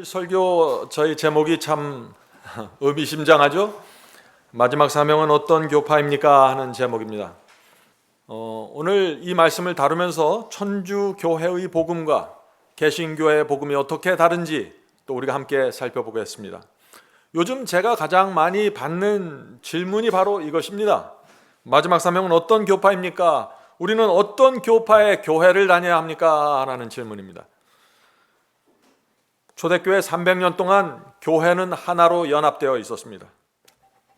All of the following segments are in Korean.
오늘 설교 저희 제목이 참 의미심장하죠? 마지막 사명은 어떤 교파입니까? 하는 제목입니다. 오늘 이 말씀을 다루면서 천주교회의 복음과 개신교회의 복음이 어떻게 다른지 또 우리가 함께 살펴보겠습니다. 요즘 제가 가장 많이 받는 질문이 바로 이것입니다. 마지막 사명은 어떤 교파입니까? 우리는 어떤 교파의 교회를 다녀야 합니까? 라는 질문입니다. 초대교회 300년 동안 교회는 하나로 연합되어 있었습니다.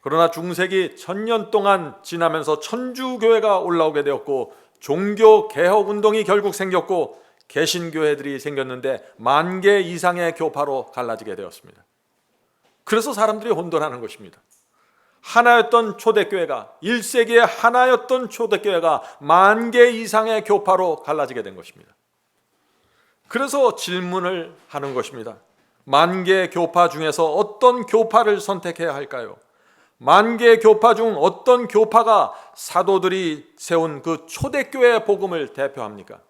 그러나 중세기 1000년 동안 지나면서 천주교회가 올라오게 되었고 종교개혁운동이 결국 생겼고 개신교회들이 생겼는데 10,000개 이상의 교파로 갈라지게 되었습니다. 그래서 사람들이 혼돈하는 것입니다. 하나였던 초대교회가 1세기에 하나였던 초대교회가 10,000개 이상의 교파로 갈라지게 된 것입니다. 그래서 질문을 하는 것입니다. 10,000개 교파 중에서 어떤 교파를 선택해야 할까요? 10,000개 교파 중 어떤 교파가 사도들이 세운 그 초대교회의 복음을 대표합니까?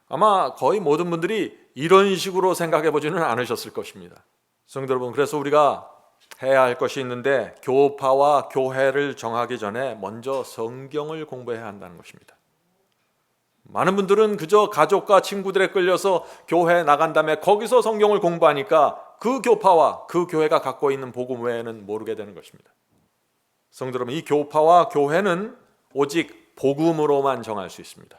아마 거의 모든 분들이 이런 식으로 생각해 보지는 않으셨을 것입니다. 성도 여러분, 그래서 우리가 해야 할 것이 있는데 교파와 교회를 정하기 전에 먼저 성경을 공부해야 한다는 것입니다. 많은 분들은 그저 가족과 친구들에 끌려서 교회에 나간 다음에 거기서 성경을 공부하니까 그 교파와 그 교회가 갖고 있는 복음 외에는 모르게 되는 것입니다. 성도 여러분, 이 교파와 교회는 오직 복음으로만 정할 수 있습니다.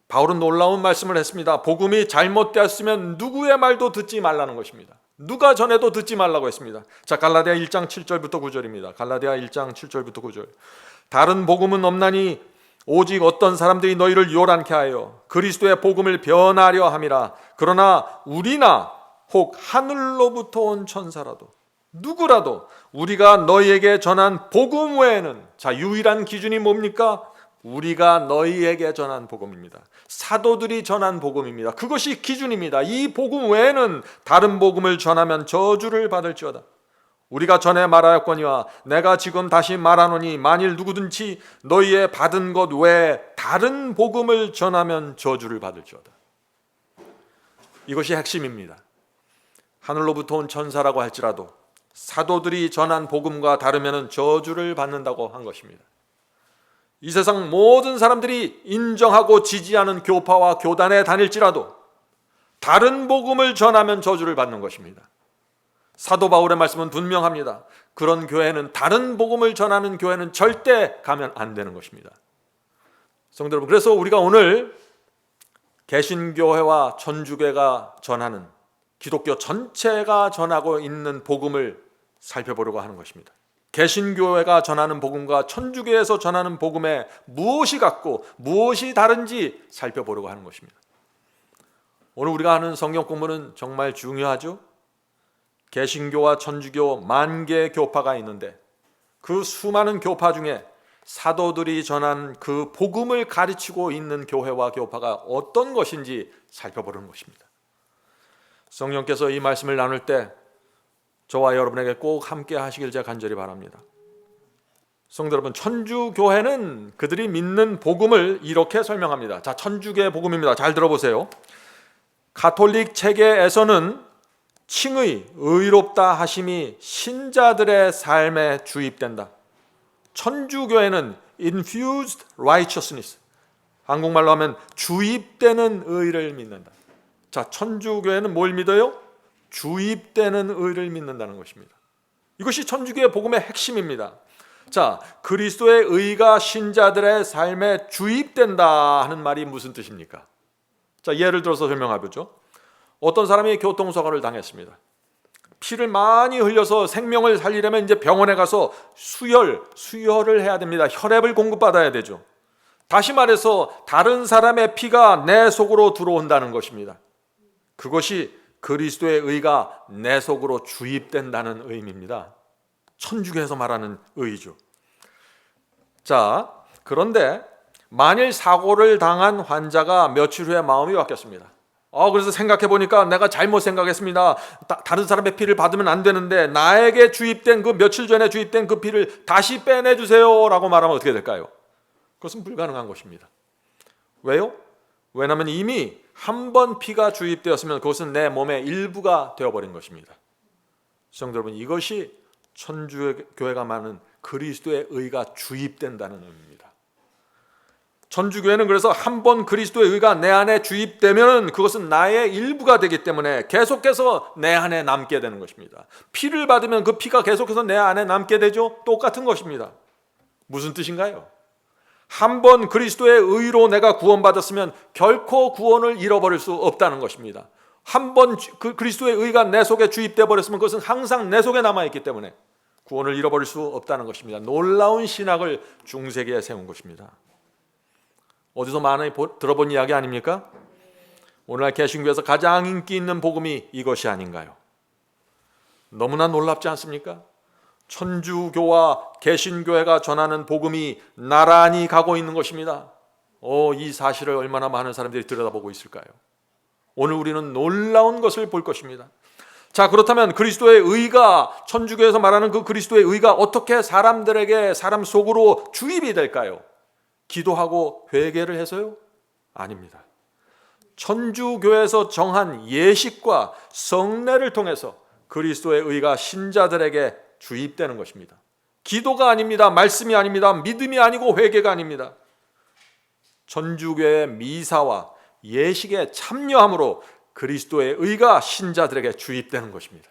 바울은 놀라운 말씀을 했습니다. 복음이 잘못되었으면 누구의 말도 듣지 말라는 것입니다. 누가 전해도 듣지 말라고 했습니다. 자, 갈라디아 1장 7절부터 9절입니다. 갈라디아 1장 7절부터 9절. 다른 복음은 없나니 오직 어떤 사람들이 너희를 요란케 하여 그리스도의 복음을 변하려 함이라. 그러나 우리나 혹 하늘로부터 온 천사라도 누구라도 우리가 너희에게 전한 복음 외에는, 자, 유일한 기준이 뭡니까? 우리가 너희에게 전한 복음입니다. 사도들이 전한 복음입니다. 그것이 기준입니다. 이 복음 외에는 다른 복음을 전하면 저주를 받을지어다. 우리가 전에 말하였거니와 내가 지금 다시 말하노니 만일 누구든지 너희의 받은 것 외에 다른 복음을 전하면 저주를 받을지어다. 이것이 핵심입니다. 하늘로부터 온 천사라고 할지라도 사도들이 전한 복음과 다르면 저주를 받는다고 한 것입니다. 이 세상 모든 사람들이 인정하고 지지하는 교파와 교단에 다닐지라도 다른 복음을 전하면 저주를 받는 것입니다. 사도 바울의 말씀은 분명합니다. 그런 교회는, 다른 복음을 전하는 교회는 절대 가면 안 되는 것입니다. 성도 여러분, 그래서 우리가 오늘 개신교회와 천주교회가 전하는, 기독교 전체가 전하고 있는 복음을 살펴보려고 하는 것입니다. 개신교회가 전하는 복음과 천주교회에서 전하는 복음에 무엇이 같고 무엇이 다른지 살펴보려고 하는 것입니다. 오늘 우리가 하는 성경 공부는 정말 중요하죠. 개신교와 천주교 10,000개 교파가 있는데 그 수많은 교파 중에 사도들이 전한 그 복음을 가르치고 있는 교회와 교파가 어떤 것인지 살펴보는 것입니다. 성령께서 이 말씀을 나눌 때 저와 여러분에게 꼭 함께 하시길 제가 간절히 바랍니다. 성도 여러분, 천주교회는 그들이 믿는 복음을 이렇게 설명합니다. 자, 천주교의 복음입니다. 잘 들어보세요. 가톨릭 체계에서는 칭의, 의롭다 하심이 신자들의 삶에 주입된다. 천주교회는 infused righteousness, 한국말로 하면 주입되는 의를 믿는다. 자, 천주교회는 뭘 믿어요? 주입되는 의를 믿는다는 것입니다. 이것이 천주교의 복음의 핵심입니다. 자, 그리스도의 의가 신자들의 삶에 주입된다 하는 말이 무슨 뜻입니까? 자, 예를 들어서 설명해 보죠. 어떤 사람이 교통사고를 당했습니다. 피를 많이 흘려서 생명을 살리려면 이제 병원에 가서 수혈을 해야 됩니다. 혈액을 공급받아야 되죠. 다시 말해서 다른 사람의 피가 내 속으로 들어온다는 것입니다. 그것이 그리스도의 의가 내 속으로 주입된다는 의미입니다. 천주교에서 말하는 의죠. 자, 그런데 만일 사고를 당한 환자가 며칠 후에 마음이 바뀌었습니다. 그래서 생각해 보니까 내가 잘못 생각했습니다. 다른 사람의 피를 받으면 안 되는데 나에게 주입된 그 며칠 전에 주입된 그 피를 다시 빼내주세요 라고 말하면 어떻게 될까요? 그것은 불가능한 것입니다. 왜요? 왜냐하면 이미 한 번 피가 주입되었으면 그것은 내 몸의 일부가 되어버린 것입니다. 성도 여러분, 이것이 천주교회가 말하는 그리스도의 의가 주입된다는 의미입니다. 천주교회는 그래서 한 번 그리스도의 의가 내 안에 주입되면 그것은 나의 일부가 되기 때문에 계속해서 내 안에 남게 되는 것입니다. 피를 받으면 그 피가 계속해서 내 안에 남게 되죠. 똑같은 것입니다. 무슨 뜻인가요? 한 번 그리스도의 의로 내가 구원받았으면 결코 구원을 잃어버릴 수 없다는 것입니다. 한 번 그리스도의 의가 내 속에 주입되어 버렸으면 그것은 항상 내 속에 남아있기 때문에 구원을 잃어버릴 수 없다는 것입니다. 놀라운 신학을 중세기에 세운 것입니다. 어디서 많이 들어본 이야기 아닙니까? 오늘날 개신교에서 가장 인기 있는 복음이 이것이 아닌가요? 너무나 놀랍지 않습니까? 천주교와 개신교회가 전하는 복음이 나란히 가고 있는 것입니다. 이 사실을 얼마나 많은 사람들이 들여다보고 있을까요? 오늘 우리는 놀라운 것을 볼 것입니다. 자, 그렇다면 그리스도의 의가, 천주교에서 말하는 그 그리스도의 의가 어떻게 사람들에게, 사람 속으로 주입이 될까요? 기도하고 회개를 해서요? 아닙니다. 천주교에서 정한 예식과 성례를 통해서 그리스도의 의가 신자들에게 주입되는 것입니다. 기도가 아닙니다. 말씀이 아닙니다. 믿음이 아니고 회개가 아닙니다. 천주교의 미사와 예식에 참여함으로 그리스도의 의가 신자들에게 주입되는 것입니다.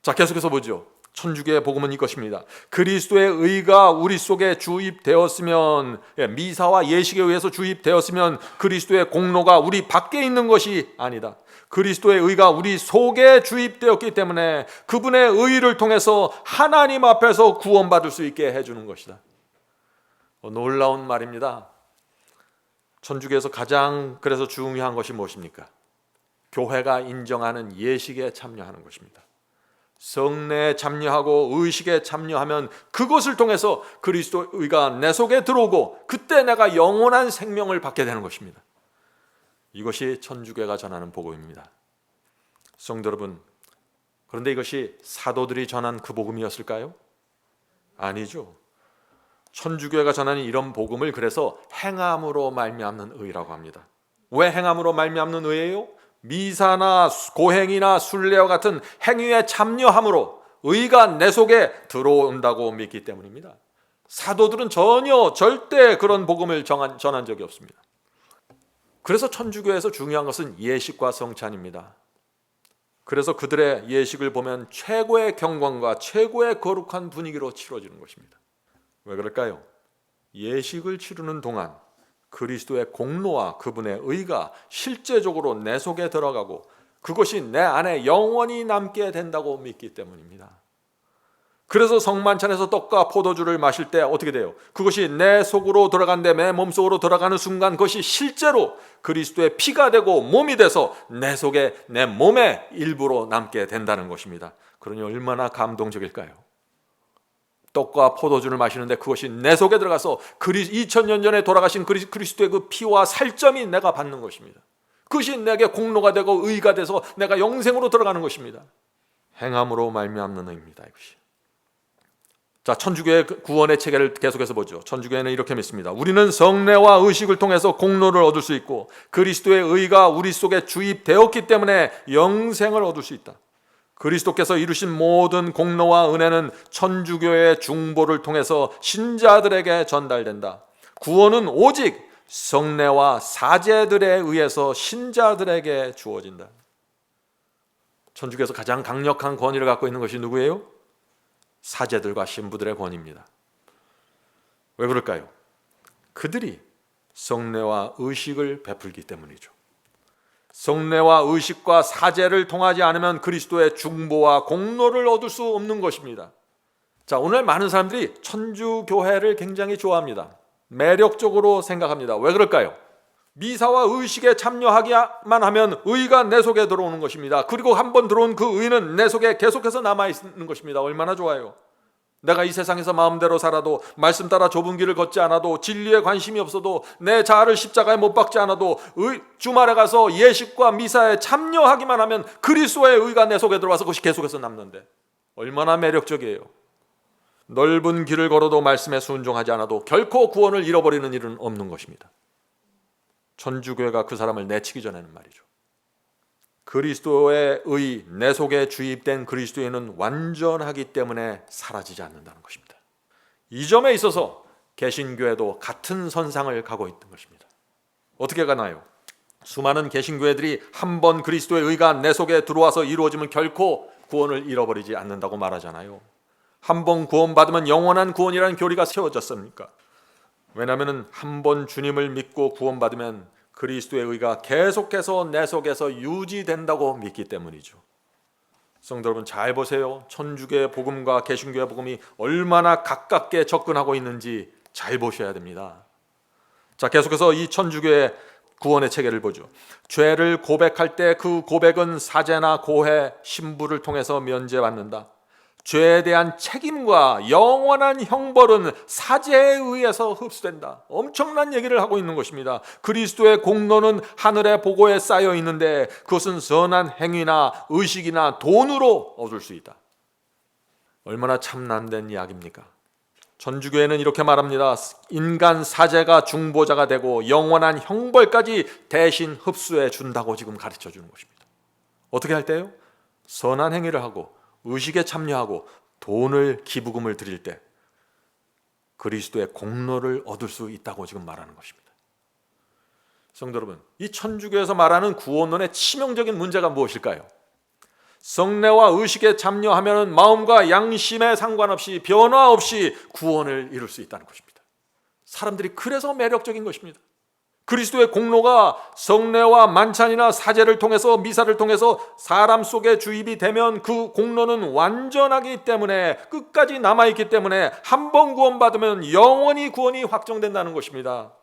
자, 계속해서 보죠. 천주교의 복음은 이것입니다. 그리스도의 의가 우리 속에 주입되었으면, 미사와 예식에 의해서 주입되었으면 그리스도의 공로가 우리 밖에 있는 것이 아니다. 그리스도의 의가 우리 속에 주입되었기 때문에 그분의 의를 통해서 하나님 앞에서 구원받을 수 있게 해주는 것이다. 놀라운 말입니다. 천주교에서 가장 그래서 중요한 것이 무엇입니까? 교회가 인정하는 예식에 참여하는 것입니다. 성례에 참여하고 의식에 참여하면 그것을 통해서 그리스도의 의가 내 속에 들어오고 그때 내가 영원한 생명을 받게 되는 것입니다. 이것이 천주교가 전하는 복음입니다. 성도 여러분, 그런데 이것이 사도들이 전한 그 복음이었을까요? 아니죠. 천주교가 전하는 이런 복음을 그래서 행함으로 말미암는 의라고 합니다. 왜 행함으로 말미암는 의예요? 미사나 고행이나 순례와 같은 행위에 참여함으로 의가 내 속에 들어온다고 믿기 때문입니다. 사도들은 절대 그런 복음을 전한 적이 없습니다. 그래서 천주교에서 중요한 것은 예식과 성찬입니다. 그래서 그들의 예식을 보면 최고의 경건과 최고의 거룩한 분위기로 치러지는 것입니다. 왜 그럴까요? 예식을 치르는 동안 그리스도의 공로와 그분의 의가 실제적으로 내 속에 들어가고 그것이 내 안에 영원히 남게 된다고 믿기 때문입니다. 그래서 성만찬에서 떡과 포도주를 마실 때 어떻게 돼요? 그것이 내 속으로 들어간데 내 몸속으로 들어가는 순간 그것이 실제로 그리스도의 피가 되고 몸이 돼서 내 속에 내 몸의 일부로 남게 된다는 것입니다. 그러니 얼마나 감동적일까요? 떡과 포도주를 마시는데 그것이 내 속에 들어가서 2000년 전에 돌아가신 그리스도의 그 피와 살점이 내가 받는 것입니다. 그것이 내게 공로가 되고 의가 돼서 내가 영생으로 들어가는 것입니다. 행함으로 말미암는 의입니다. 이것이. 자, 천주교의 구원의 체계를 계속해서 보죠. 천주교회는 이렇게 믿습니다. 우리는 성례와 의식을 통해서 공로를 얻을 수 있고 그리스도의 의가 우리 속에 주입되었기 때문에 영생을 얻을 수 있다. 그리스도께서 이루신 모든 공로와 은혜는 천주교의 중보를 통해서 신자들에게 전달된다. 구원은 오직 성례와 사제들에 의해서 신자들에게 주어진다. 천주교에서 가장 강력한 권위를 갖고 있는 것이 누구예요? 사제들과 신부들의 권위입니다. 왜 그럴까요? 그들이 성례와 의식을 베풀기 때문이죠. 성례와 의식과 사제를 통하지 않으면 그리스도의 중보와 공로를 얻을 수 없는 것입니다. 자, 오늘 많은 사람들이 천주교회를 굉장히 좋아합니다. 매력적으로 생각합니다. 왜 그럴까요? 미사와 의식에 참여하기만 하면 의가 내 속에 들어오는 것입니다. 그리고 한번 들어온 그 의는 내 속에 계속해서 남아있는 것입니다. 얼마나 좋아요. 내가 이 세상에서 마음대로 살아도 말씀 따라 좁은 길을 걷지 않아도 진리에 관심이 없어도 내 자아를 십자가에 못 박지 않아도 주말에 가서 예식과 미사에 참여하기만 하면 그리스도의 의가 내 속에 들어와서 그것이 계속해서 남는데 얼마나 매력적이에요. 넓은 길을 걸어도 말씀에 순종하지 않아도 결코 구원을 잃어버리는 일은 없는 것입니다. 천주교회가 그 사람을 내치기 전에는 말이죠. 그리스도의 의, 내 속에 주입된 그리스도인은 완전하기 때문에 사라지지 않는다는 것입니다. 이 점에 있어서 개신교회도 같은 선상을 가고 있는 것입니다. 어떻게 가나요? 수많은 개신교회들이 한 번 그리스도의 의가 내 속에 들어와서 이루어지면 결코 구원을 잃어버리지 않는다고 말하잖아요. 한 번 구원받으면 영원한 구원이라는 교리가 세워졌습니까? 왜냐하면 한 번 주님을 믿고 구원받으면 그리스도의 의가 계속해서 내 속에서 유지된다고 믿기 때문이죠. 성도 여러분, 잘 보세요. 천주교의 복음과 개신교의 복음이 얼마나 가깝게 접근하고 있는지 잘 보셔야 됩니다. 자, 계속해서 이 천주교의 구원의 체계를 보죠. 죄를 고백할 때 그 고백은 사제나 고해, 신부를 통해서 면제받는다. 죄에 대한 책임과 영원한 형벌은 사제에 의해서 흡수된다. 엄청난 얘기를 하고 있는 것입니다. 그리스도의 공로는 하늘의 보고에 쌓여 있는데 그것은 선한 행위나 의식이나 돈으로 얻을 수 있다. 얼마나 참난된 이야기입니까? 천주교회는 이렇게 말합니다. 인간 사제가 중보자가 되고 영원한 형벌까지 대신 흡수해 준다고 지금 가르쳐 주는 것입니다. 어떻게 할 때요? 선한 행위를 하고 의식에 참여하고 돈을 기부금을 드릴 때 그리스도의 공로를 얻을 수 있다고 지금 말하는 것입니다. 성도 여러분, 이 천주교에서 말하는 구원론의 치명적인 문제가 무엇일까요? 성례와 의식에 참여하면 마음과 양심에 상관없이 변화 없이 구원을 이룰 수 있다는 것입니다. 사람들이 그래서 매력적인 것입니다. 그리스도의 공로가 성례와 만찬이나 사제를 통해서 미사를 통해서 사람 속에 주입이 되면 그 공로는 완전하기 때문에 끝까지 남아있기 때문에 한 번 구원받으면 영원히 구원이 확정된다는 것입니다.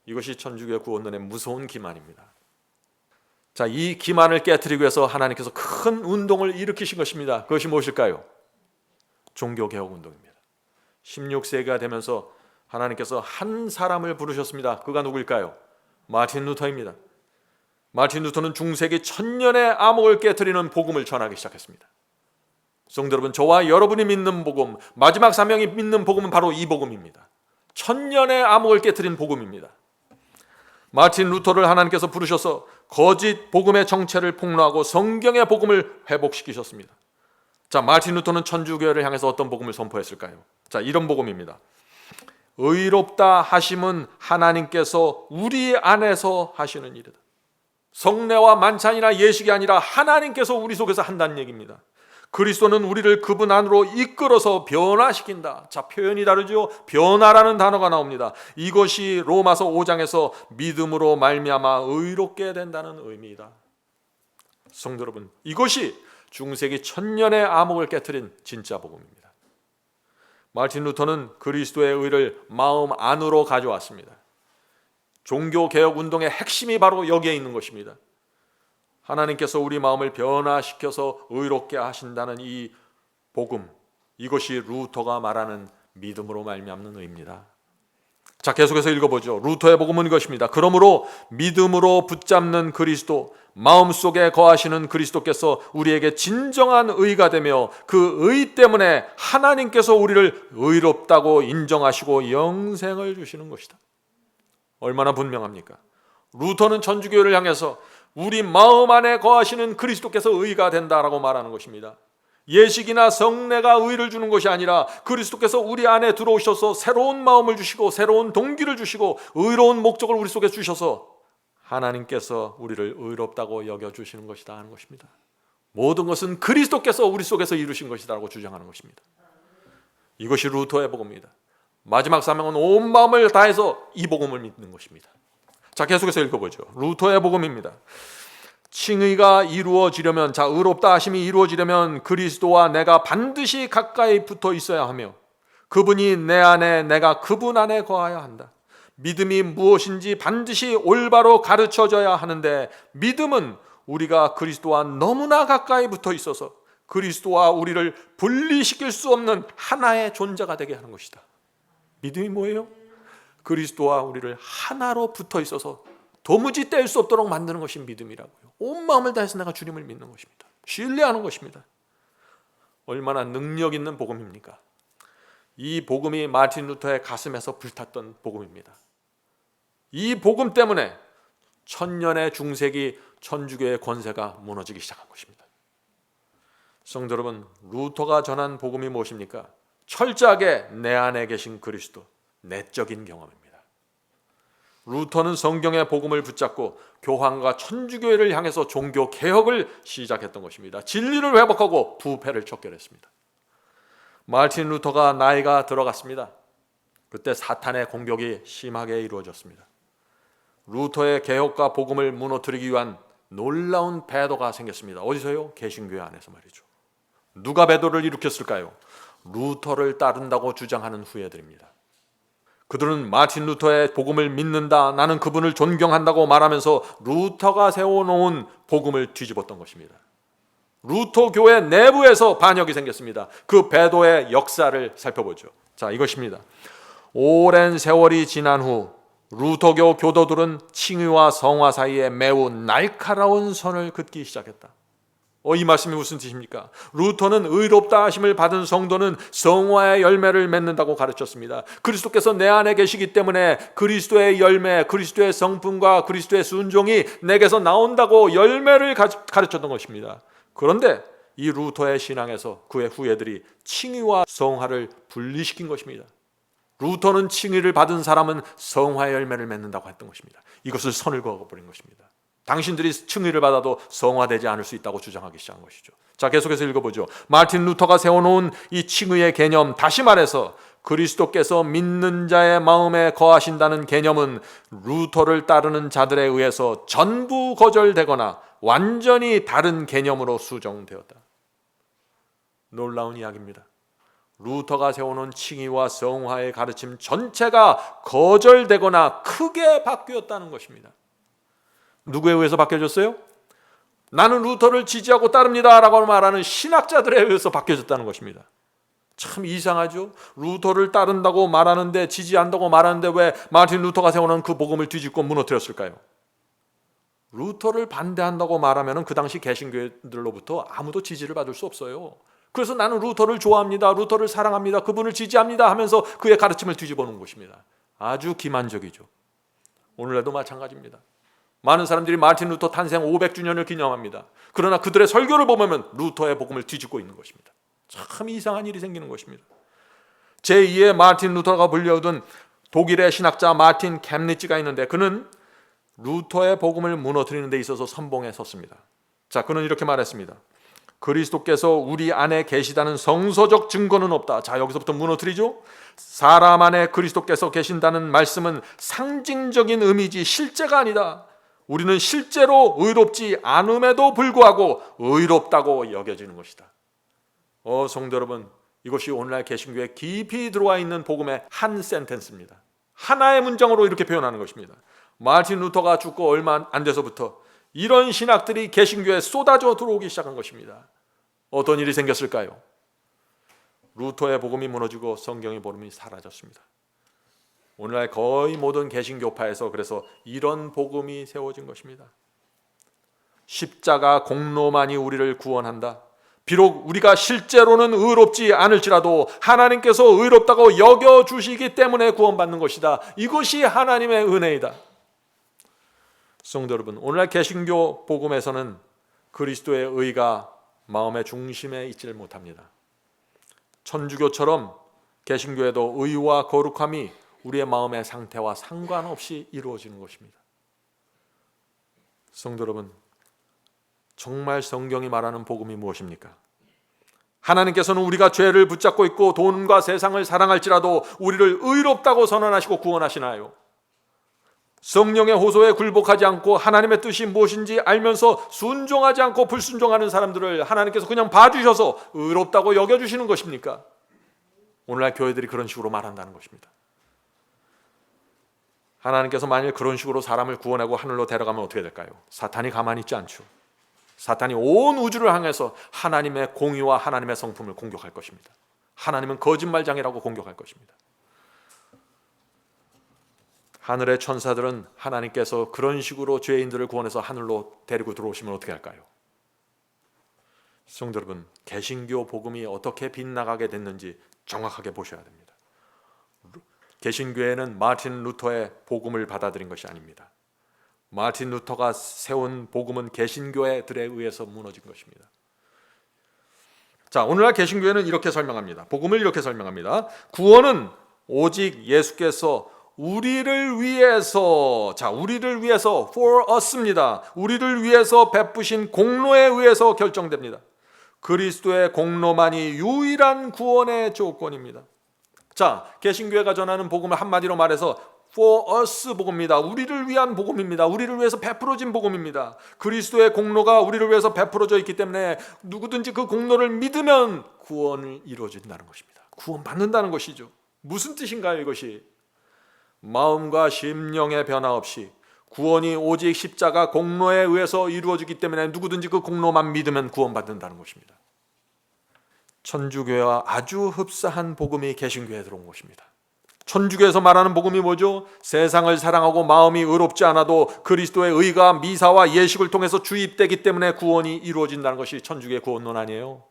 이것이 천주교의 구원론의 무서운 기만입니다. 자, 이 기만을 깨트리기 위해서 하나님께서 큰 운동을 일으키신 것입니다. 그것이 무엇일까요? 종교개혁운동입니다. 16세기가 되면서 하나님께서 한 사람을 부르셨습니다. 그가 누구일까요? 마틴 루터입니다. 마틴 루터는 중세기 1000년의 암흑을 깨트리는 복음을 전하기 시작했습니다. 성도 여러분, 저와 여러분이 믿는 복음, 마지막 사명이 믿는 복음은 바로 이 복음입니다. 1000년의 암흑을 깨트린 복음입니다. 마틴 루터를 하나님께서 부르셔서 거짓 복음의 정체를 폭로하고 성경의 복음을 회복시키셨습니다. 자, 마틴 루터는 천주교회를 향해서 어떤 복음을 선포했을까요? 자, 이런 복음입니다. 의롭다 하심은 하나님께서 우리 안에서 하시는 일이다. 성례와 만찬이나 예식이 아니라 하나님께서 우리 속에서 한다는 얘기입니다. 그리스도는 우리를 그분 안으로 이끌어서 변화시킨다. 자, 표현이 다르죠. 변화라는 단어가 나옵니다. 이것이 로마서 5장에서 믿음으로 말미암아 의롭게 된다는 의미이다. 성도 여러분, 이것이 중세기 1000년의 암흑을 깨트린 진짜 복음입니다. 마틴 루터는 그리스도의 의를 마음 안으로 가져왔습니다. 종교개혁운동의 핵심이 바로 여기에 있는 것입니다. 하나님께서 우리 마음을 변화시켜서 의롭게 하신다는 이 복음, 이것이 루터가 말하는 믿음으로 말미암는 의입니다. 자, 계속해서 읽어보죠. 루터의 복음은 이것입니다. 그러므로 믿음으로 붙잡는 그리스도, 마음속에 거하시는 그리스도께서 우리에게 진정한 의가 되며 그 의 때문에 하나님께서 우리를 의롭다고 인정하시고 영생을 주시는 것이다. 얼마나 분명합니까? 루터는 천주교를 향해서 우리 마음 안에 거하시는 그리스도께서 의가 된다라고 말하는 것입니다. 예식이나 성례가 의를 주는 것이 아니라 그리스도께서 우리 안에 들어오셔서 새로운 마음을 주시고 새로운 동기를 주시고 의로운 목적을 우리 속에 주셔서 하나님께서 우리를 의롭다고 여겨주시는 것이다 하는 것입니다. 모든 것은 그리스도께서 우리 속에서 이루신 것이다 라고 주장하는 것입니다. 이것이 루터의 복음입니다. 마지막 사명은 온 마음을 다해서 이 복음을 믿는 것입니다. 자, 계속해서 읽어보죠. 루터의 복음입니다. 칭의가 이루어지려면, 자, 의롭다 하심이 이루어지려면 그리스도와 내가 반드시 가까이 붙어 있어야 하며 그분이 내 안에 내가 그분 안에 거하여야 한다. 믿음이 무엇인지 반드시 올바로 가르쳐져야 하는데 믿음은 우리가 그리스도와 너무나 가까이 붙어 있어서 그리스도와 우리를 분리시킬 수 없는 하나의 존재가 되게 하는 것이다. 믿음이 뭐예요? 그리스도와 우리를 하나로 붙어 있어서 도무지 뗄 수 없도록 만드는 것이 믿음이라고요. 온 마음을 다해서 내가 주님을 믿는 것입니다. 신뢰하는 것입니다. 얼마나 능력 있는 복음입니까? 이 복음이 마틴 루터의 가슴에서 불탔던 복음입니다. 이 복음 때문에 천년의 중세기 천주교의 권세가 무너지기 시작한 것입니다. 성도 여러분, 루터가 전한 복음이 무엇입니까? 철저하게 내 안에 계신 그리스도, 내적인 경험입니다. 루터는 성경의 복음을 붙잡고 교황과 천주교회를 향해서 종교 개혁을 시작했던 것입니다. 진리를 회복하고 부패를 척결했습니다. 마르틴 루터가 나이가 들어갔습니다. 그때 사탄의 공격이 심하게 이루어졌습니다. 루터의 개혁과 복음을 무너뜨리기 위한 놀라운 배도가 생겼습니다. 어디서요? 개신교회 안에서 말이죠. 누가 배도를 일으켰을까요? 루터를 따른다고 주장하는 후예들입니다. 그들은 마틴 루터의 복음을 믿는다, 나는 그분을 존경한다고 말하면서 루터가 세워놓은 복음을 뒤집었던 것입니다. 루터 교회 내부에서 반역이 생겼습니다. 그 배도의 역사를 살펴보죠. 자, 이것입니다. 오랜 세월이 지난 후 루터교 교도들은 칭의와 성화 사이에 매우 날카로운 선을 긋기 시작했다. 이 말씀이 무슨 뜻입니까? 루터는 의롭다 하심을 받은 성도는 성화의 열매를 맺는다고 가르쳤습니다. 그리스도께서 내 안에 계시기 때문에 그리스도의 열매, 그리스도의 성품과 그리스도의 순종이 내게서 나온다고 열매를 가르쳤던 것입니다. 그런데 이 루터의 신앙에서 그의 후예들이 칭의와 성화를 분리시킨 것입니다. 루터는 칭의를 받은 사람은 성화의 열매를 맺는다고 했던 것입니다. 이것을 선을 그어버린 것입니다. 당신들이 칭의를 받아도 성화되지 않을 수 있다고 주장하기 시작한 것이죠. 자, 계속해서 읽어보죠. 마틴 루터가 세워놓은 이 칭의의 개념, 다시 말해서 그리스도께서 믿는 자의 마음에 거하신다는 개념은 루터를 따르는 자들에 의해서 전부 거절되거나 완전히 다른 개념으로 수정되었다. 놀라운 이야기입니다. 루터가 세워놓은 칭의와 성화의 가르침 전체가 거절되거나 크게 바뀌었다는 것입니다. 누구에 의해서 바뀌어졌어요? 나는 루터를 지지하고 따릅니다 라고 말하는 신학자들에 의해서 바뀌어졌다는 것입니다. 참 이상하죠? 루터를 따른다고 말하는데, 지지한다고 말하는데 왜 마틴 루터가 세워놓은 그 복음을 뒤집고 무너뜨렸을까요? 루터를 반대한다고 말하면 그 당시 개신교들로부터 아무도 지지를 받을 수 없어요. 그래서 나는 루터를 좋아합니다, 루터를 사랑합니다, 그분을 지지합니다 하면서 그의 가르침을 뒤집어 놓은 것입니다. 아주 기만적이죠. 오늘날도 마찬가지입니다. 많은 사람들이 마틴 루터 탄생 500주년을 기념합니다. 그러나 그들의 설교를 보면 루터의 복음을 뒤집고 있는 것입니다. 참 이상한 일이 생기는 것입니다. 제2의 마틴 루터가 불려오던 독일의 신학자 마틴 캠리치가 있는데, 그는 루터의 복음을 무너뜨리는 데 있어서 선봉에 섰습니다. 자, 그는 이렇게 말했습니다. 그리스도께서 우리 안에 계시다는 성서적 증거는 없다. 자, 여기서부터 무너뜨리죠. 사람 안에 그리스도께서 계신다는 말씀은 상징적인 의미지 실제가 아니다. 우리는 실제로 의롭지 않음에도 불구하고 의롭다고 여겨지는 것이다. 성도 여러분, 이것이 오늘날 개신교에 깊이 들어와 있는 복음의 한 센텐스입니다. 하나의 문장으로 이렇게 표현하는 것입니다. 마틴 루터가 죽고 얼마 안 돼서부터 이런 신학들이 개신교에 쏟아져 들어오기 시작한 것입니다. 어떤 일이 생겼을까요? 루터의 복음이 무너지고 성경의 복음이 사라졌습니다. 오늘날 거의 모든 개신교파에서 그래서 이런 복음이 세워진 것입니다. 십자가 공로만이 우리를 구원한다. 비록 우리가 실제로는 의롭지 않을지라도 하나님께서 의롭다고 여겨주시기 때문에 구원받는 것이다. 이것이 하나님의 은혜이다. 성도 여러분, 오늘날 개신교 복음에서는 그리스도의 의가 마음의 중심에 있지를 못합니다. 천주교처럼 개신교에도 의와 거룩함이 우리의 마음의 상태와 상관없이 이루어지는 것입니다. 성도 여러분, 정말 성경이 말하는 복음이 무엇입니까? 하나님께서는 우리가 죄를 붙잡고 있고 돈과 세상을 사랑할지라도 우리를 의롭다고 선언하시고 구원하시나요? 성령의 호소에 굴복하지 않고 하나님의 뜻이 무엇인지 알면서 순종하지 않고 불순종하는 사람들을 하나님께서 그냥 봐주셔서 의롭다고 여겨주시는 것입니까? 오늘날 교회들이 그런 식으로 말한다는 것입니다. 하나님께서 만일 그런 식으로 사람을 구원하고 하늘로 데려가면 어떻게 될까요? 사탄이 가만히 있지 않죠. 사탄이 온 우주를 향해서 하나님의 공의와 하나님의 성품을 공격할 것입니다. 하나님은 거짓말장이라고 공격할 것입니다. 하늘의 천사들은 하나님께서 그런 식으로 죄인들을 구원해서 하늘로 데리고 들어오시면 어떻게 할까요? 성도 여러분, 개신교 복음이 어떻게 빗나가게 됐는지 정확하게 보셔야 됩니다. 개신교회는 마틴 루터의 복음을 받아들인 것이 아닙니다. 마틴 루터가 세운 복음은 개신교회들에 의해서 무너진 것입니다. 자, 오늘날 개신교회는 이렇게 설명합니다. 복음을 이렇게 설명합니다. 구원은 오직 예수께서 우리를 위해서, 우리를 위해서 for us입니다. 우리를 위해서 베푸신 공로에 의해서 결정됩니다. 그리스도의 공로만이 유일한 구원의 조건입니다. 자, 개신교회가 전하는 복음을 한마디로 말해서 for us 복음입니다. 우리를 위한 복음입니다. 우리를 위해서 베풀어진 복음입니다. 그리스도의 공로가 우리를 위해서 베풀어져 있기 때문에 누구든지 그 공로를 믿으면 구원을 이루어진다는 것입니다. 구원받는다는 것이죠. 무슨 뜻인가요, 이것이? 마음과 심령의 변화 없이 구원이 오직 십자가 공로에 의해서 이루어지기 때문에 누구든지 그 공로만 믿으면 구원받는다는 것입니다. 천주교회와 아주 흡사한 복음이 개신교회에 들어온 것입니다. 천주교에서 말하는 복음이 뭐죠? 세상을 사랑하고 마음이 의롭지 않아도 그리스도의 의가 미사와 예식을 통해서 주입되기 때문에 구원이 이루어진다는 것이 천주교의 구원론 아니에요?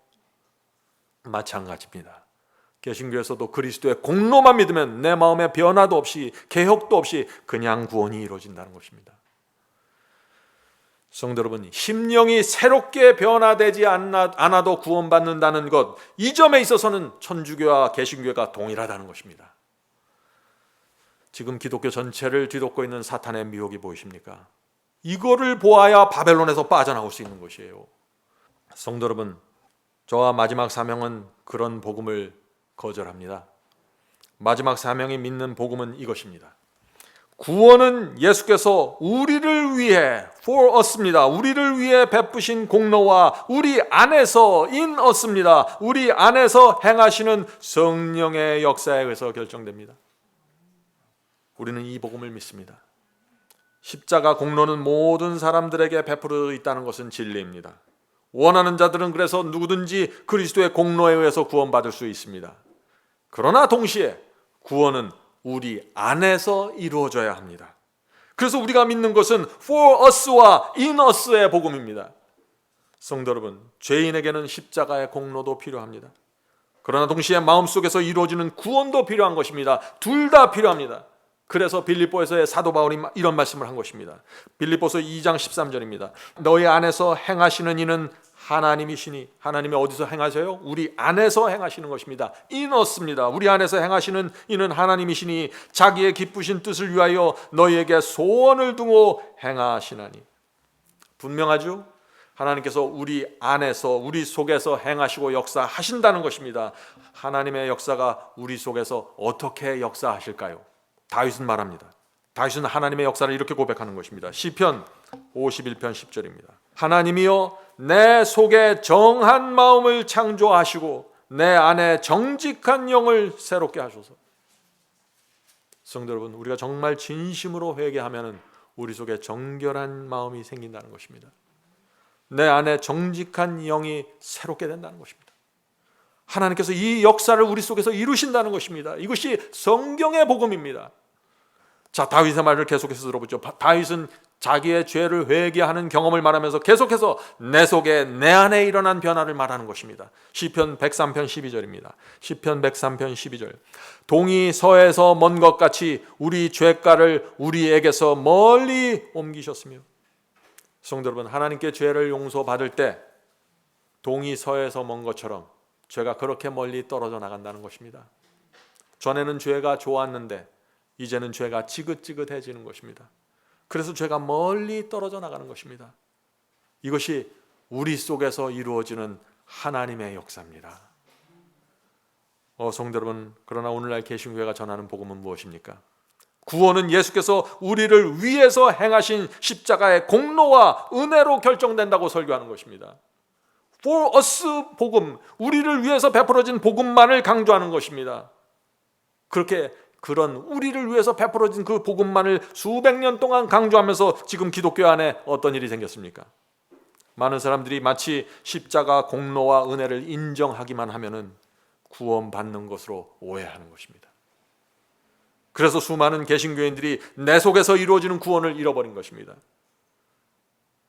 마찬가지입니다. 개신교에서도 그리스도의 공로만 믿으면 내 마음에 변화도 없이 개혁도 없이 그냥 구원이 이루어진다는 것입니다. 성도 여러분, 심령이 새롭게 변화되지 않아도 구원받는다는 것, 이 점에 있어서는 천주교와 개신교가 동일하다는 것입니다. 지금 기독교 전체를 뒤덮고 있는 사탄의 미혹이 보이십니까? 이거를 보아야 바벨론에서 빠져나올 수 있는 것이에요. 성도 여러분, 저와 마지막 사명은 그런 복음을 거절합니다. 마지막 사명이 믿는 복음은 이것입니다. 구원은 예수께서 우리를 위해 for us입니다. 우리를 위해 베푸신 공로와 우리 안에서 in us입니다. 우리 안에서 행하시는 성령의 역사에 의해서 결정됩니다. 우리는 이 복음을 믿습니다. 십자가 공로는 모든 사람들에게 베풀어 있다는 것은 진리입니다. 원하는 자들은 그래서 누구든지 그리스도의 공로에 의해서 구원받을 수 있습니다. 그러나 동시에 구원은 우리 안에서 이루어져야 합니다. 그래서 우리가 믿는 것은 for us와 in us의 복음입니다. 성도 여러분, 죄인에게는 십자가의 공로도 필요합니다. 그러나 동시에 마음속에서 이루어지는 구원도 필요한 것입니다. 둘 다 필요합니다. 그래서 빌립보에서의 사도 바울이 이런 말씀을 한 것입니다. 빌립보서 2장 13절입니다. 너희 안에서 행하시는 이는 하나님이시니. 하나님이 어디서 행하세요? 우리 안에서 행하시는 것입니다. in us입니다. 우리 안에서 행하시는 이는 하나님이시니 자기의 기쁘신 뜻을 위하여 너희에게 소원을 두고 행하시나니. 분명하죠? 하나님께서 우리 안에서, 우리 속에서 행하시고 역사하신다는 것입니다. 하나님의 역사가 우리 속에서 어떻게 역사하실까요? 다윗은 말합니다. 다윗은 하나님의 역사를 이렇게 고백하는 것입니다. 시편 51편 10절입니다. 하나님이여 내 속에 정한 마음을 창조하시고 내 안에 정직한 영을 새롭게 하소서. 성도 여러분, 우리가 정말 진심으로 회개하면 우리 속에 정결한 마음이 생긴다는 것입니다. 내 안에 정직한 영이 새롭게 된다는 것입니다. 하나님께서 이 역사를 우리 속에서 이루신다는 것입니다. 이것이 성경의 복음입니다. 자, 다윗의 말을 계속해서 들어보죠. 다윗은 자기의 죄를 회개하는 경험을 말하면서 계속해서 내 속에, 내 안에 일어난 변화를 말하는 것입니다. 시편 103편 12절입니다. 시편 103편 12절. 동이 서에서 먼 것 같이 우리 죄가를 우리에게서 멀리 옮기셨으며. 성도 여러분, 하나님께 죄를 용서받을 때 동이 서에서 먼 것처럼 죄가 그렇게 멀리 떨어져 나간다는 것입니다. 전에는 죄가 좋았는데 이제는 죄가 지긋지긋해지는 것입니다. 그래서 죄가 멀리 떨어져 나가는 것입니다. 이것이 우리 속에서 이루어지는 하나님의 역사입니다. 성도 여러분, 그러나 오늘날 개신교회가 전하는 복음은 무엇입니까? 구원은 예수께서 우리를 위해서 행하신 십자가의 공로와 은혜로 결정된다고 설교하는 것입니다. For us 복음, 우리를 위해서 베풀어진 복음만을 강조하는 것입니다. 그렇게 그런 우리를 위해서 베풀어진 그 복음만을 수백 년 동안 강조하면서 지금 기독교 안에 어떤 일이 생겼습니까? 많은 사람들이 마치 십자가 공로와 은혜를 인정하기만 하면은 구원받는 것으로 오해하는 것입니다. 그래서 수많은 개신교인들이 내 속에서 이루어지는 구원을 잃어버린 것입니다.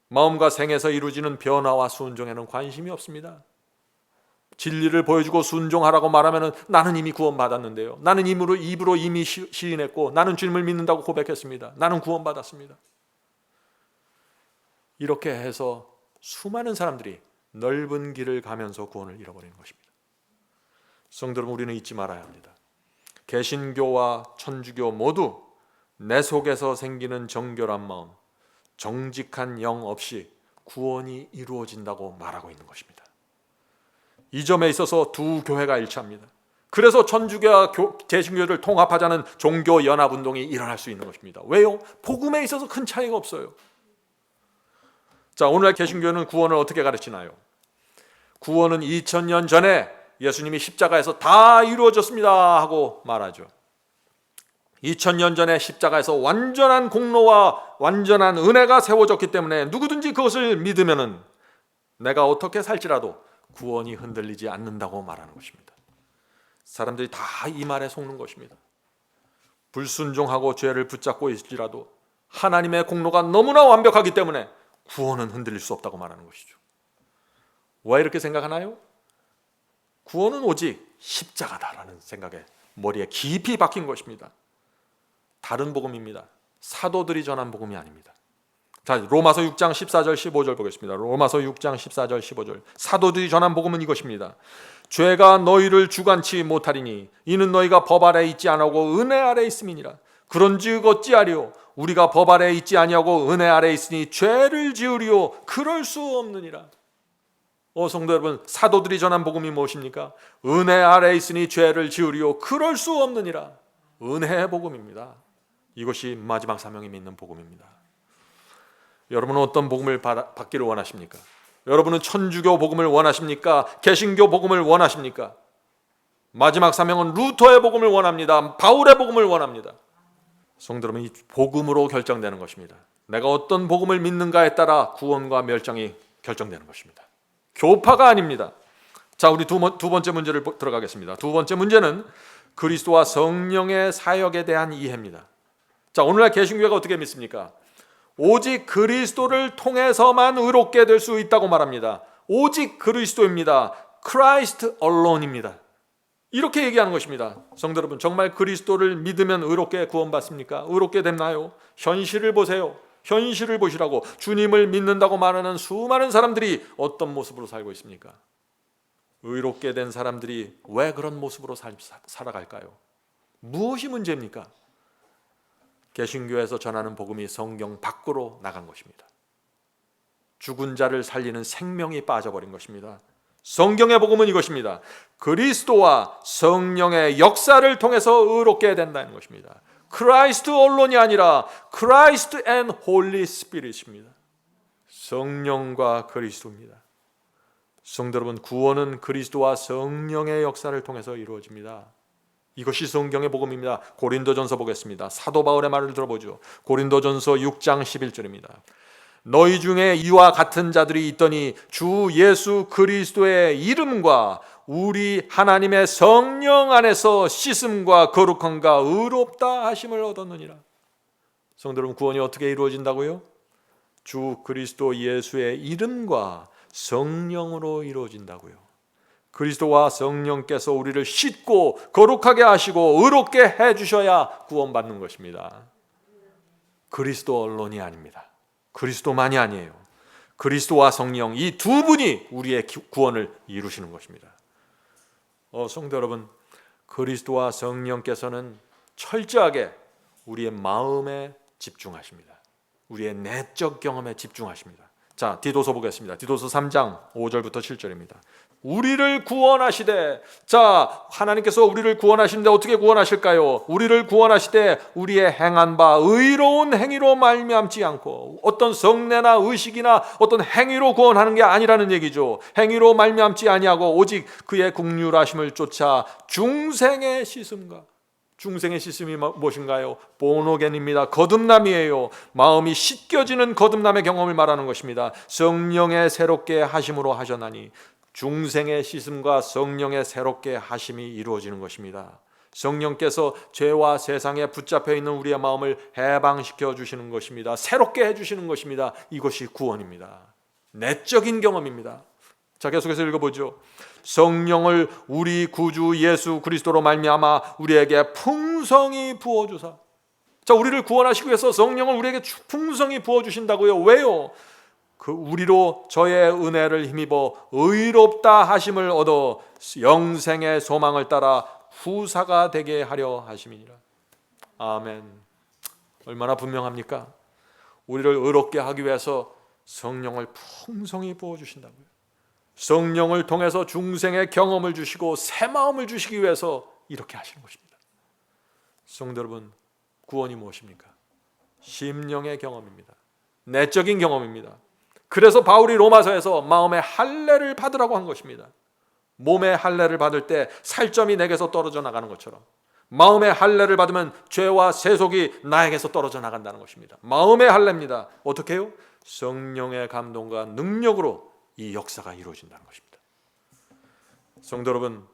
마음과 생에서 이루어지는 변화와 순종에는 관심이 없습니다. 진리를 보여주고 순종하라고 말하면 나는 이미 구원받았는데요. 나는 입으로 이미 시인했고 나는 주님을 믿는다고 고백했습니다. 나는 구원받았습니다. 이렇게 해서 수많은 사람들이 넓은 길을 가면서 구원을 잃어버리는 것입니다. 성도 여러분, 우리는 잊지 말아야 합니다. 개신교와 천주교 모두 내 속에서 생기는 정결한 마음, 정직한 영 없이 구원이 이루어진다고 말하고 있는 것입니다. 이 점에 있어서 두 교회가 일치합니다. 그래서 천주교와 개신교를 통합하자는 종교연합운동이 일어날 수 있는 것입니다. 왜요? 복음에 있어서 큰 차이가 없어요. 자, 오늘날 개신교는 구원을 어떻게 가르치나요? 구원은 2000년 전에 예수님이 십자가에서 다 이루어졌습니다 하고 말하죠. 2000년 전에 십자가에서 완전한 공로와 완전한 은혜가 세워졌기 때문에 누구든지 그것을 믿으면은 내가 어떻게 살지라도 구원이 흔들리지 않는다고 말하는 것입니다. 사람들이 다 이 말에 속는 것입니다. 불순종하고 죄를 붙잡고 있을지라도 하나님의 공로가 너무나 완벽하기 때문에 구원은 흔들릴 수 없다고 말하는 것이죠. 왜 이렇게 생각하나요? 구원은 오직 십자가다라는 생각에 머리에 깊이 박힌 것입니다. 다른 복음입니다. 사도들이 전한 복음이 아닙니다. 자, 로마서 6장 14절 15절 보겠습니다. 로마서 6장 14절 15절. 사도들이 전한 복음은 이것입니다. 죄가 너희를 주관치 못하리니 이는 너희가 법 아래 있지 아니하고 은혜 아래 있음이니라. 그런즉 어찌하리요? 우리가 법 아래 있지 아니하고 은혜 아래 있으니 죄를 지으리요? 그럴 수 없느니라. 성도 여러분, 사도들이 전한 복음이 무엇입니까? 은혜 아래 있으니 죄를 지으리요? 그럴 수 없느니라. 은혜의 복음입니다. 이것이 마지막 사명이 믿는 복음입니다. 여러분은 어떤 복음을 받기를 원하십니까? 여러분은 천주교 복음을 원하십니까? 개신교 복음을 원하십니까? 마지막 사명은 루터의 복음을 원합니다. 바울의 복음을 원합니다. 성도 여러분, 이 복음으로 결정되는 것입니다. 내가 어떤 복음을 믿는가에 따라 구원과 멸종이 결정되는 것입니다. 교파가 아닙니다. 자, 우리 두 번째 문제를 들어가겠습니다. 두 번째 문제는 그리스도와 성령의 사역에 대한 이해입니다. 자, 오늘날 개신교회가 어떻게 믿습니까? 오직 그리스도를 통해서만 의롭게 될 수 있다고 말합니다. 오직 그리스도입니다. Christ alone입니다. 이렇게 얘기하는 것입니다. 성도 여러분, 정말 그리스도를 믿으면 의롭게 구원받습니까? 의롭게 됐나요? 현실을 보세요. 현실을 보시라고. 주님을 믿는다고 말하는 수많은 사람들이 어떤 모습으로 살고 있습니까? 의롭게 된 사람들이 왜 그런 모습으로 살아갈까요? 무엇이 문제입니까? 개신교에서 전하는 복음이 성경 밖으로 나간 것입니다. 죽은 자를 살리는 생명이 빠져버린 것입니다. 성경의 복음은 이것입니다. 그리스도와 성령의 역사를 통해서 의롭게 된다는 것입니다. 크라이스트 언론이 아니라 크라이스트 앤 홀리 스피릿입니다. 성령과 그리스도입니다. 성도 여러분, 구원은 그리스도와 성령의 역사를 통해서 이루어집니다. 이것이 성경의 복음입니다. 고린도전서 보겠습니다. 사도 바울의 말을 들어보죠. 고린도전서 6장 11절입니다. 너희 중에 이와 같은 자들이 있더니 주 예수 그리스도의 이름과 우리 하나님의 성령 안에서 씻음과 거룩함과 의롭다 하심을 얻었느니라. 성도 여러분, 구원이 어떻게 이루어진다고요? 주 그리스도 예수의 이름과 성령으로 이루어진다고요. 그리스도와 성령께서 우리를 씻고 거룩하게 하시고 의롭게 해주셔야 구원받는 것입니다. 그리스도 언론이 아닙니다. 그리스도만이 아니에요. 그리스도와 성령, 이 두 분이 우리의 구원을 이루시는 것입니다. 성도 여러분, 그리스도와 성령께서는 철저하게 우리의 마음에 집중하십니다. 우리의 내적 경험에 집중하십니다. 자, 디도서 보겠습니다. 디도서 3장 5절부터 7절입니다. 우리를 구원하시되, 자, 하나님께서 우리를 구원하시는데 어떻게 구원하실까요? 우리를 구원하시되 우리의 행한 바 의로운 행위로 말미암지 않고, 어떤 성례나 의식이나 어떤 행위로 구원하는 게 아니라는 얘기죠. 행위로 말미암지 아니하고 오직 그의 긍휼하심을 쫓아 중생의 씻음과, 중생의 씻음이 무엇인가요? 본어겐입니다. 거듭남이에요. 마음이 씻겨지는 거듭남의 경험을 말하는 것입니다. 성령의 새롭게 하심으로 하셨나니, 중생의 씻음과 성령의 새롭게 하심이 이루어지는 것입니다. 성령께서 죄와 세상에 붙잡혀 있는 우리의 마음을 해방시켜 주시는 것입니다. 새롭게 해주시는 것입니다. 이것이 구원입니다. 내적인 경험입니다. 자, 계속해서 읽어보죠. 성령을 우리 구주 예수 그리스도로 말미암아 우리에게 풍성히 부어주사. 자, 우리를 구원하시기 위해서 성령을 우리에게 풍성히 부어주신다고요. 왜요? 그 우리로 저의 은혜를 힘입어 의롭다 하심을 얻어 영생의 소망을 따라 후사가 되게 하려 하심이니라. 아멘. 얼마나 분명합니까? 우리를 의롭게 하기 위해서 성령을 풍성히 부어주신다고요. 성령을 통해서 중생의 경험을 주시고 새 마음을 주시기 위해서 이렇게 하시는 것입니다. 성도 여러분, 구원이 무엇입니까? 심령의 경험입니다. 내적인 경험입니다. 그래서 바울이 로마서에서 마음의 할례를 받으라고 한 것입니다. 몸의 할례를 받을 때 살점이 내게서 떨어져 나가는 것처럼 마음의 할례를 받으면 죄와 세속이 나에게서 떨어져 나간다는 것입니다. 마음의 할례입니다. 어떻게 해요? 성령의 감동과 능력으로 이 역사가 이루어진다는 것입니다. 성도 여러분,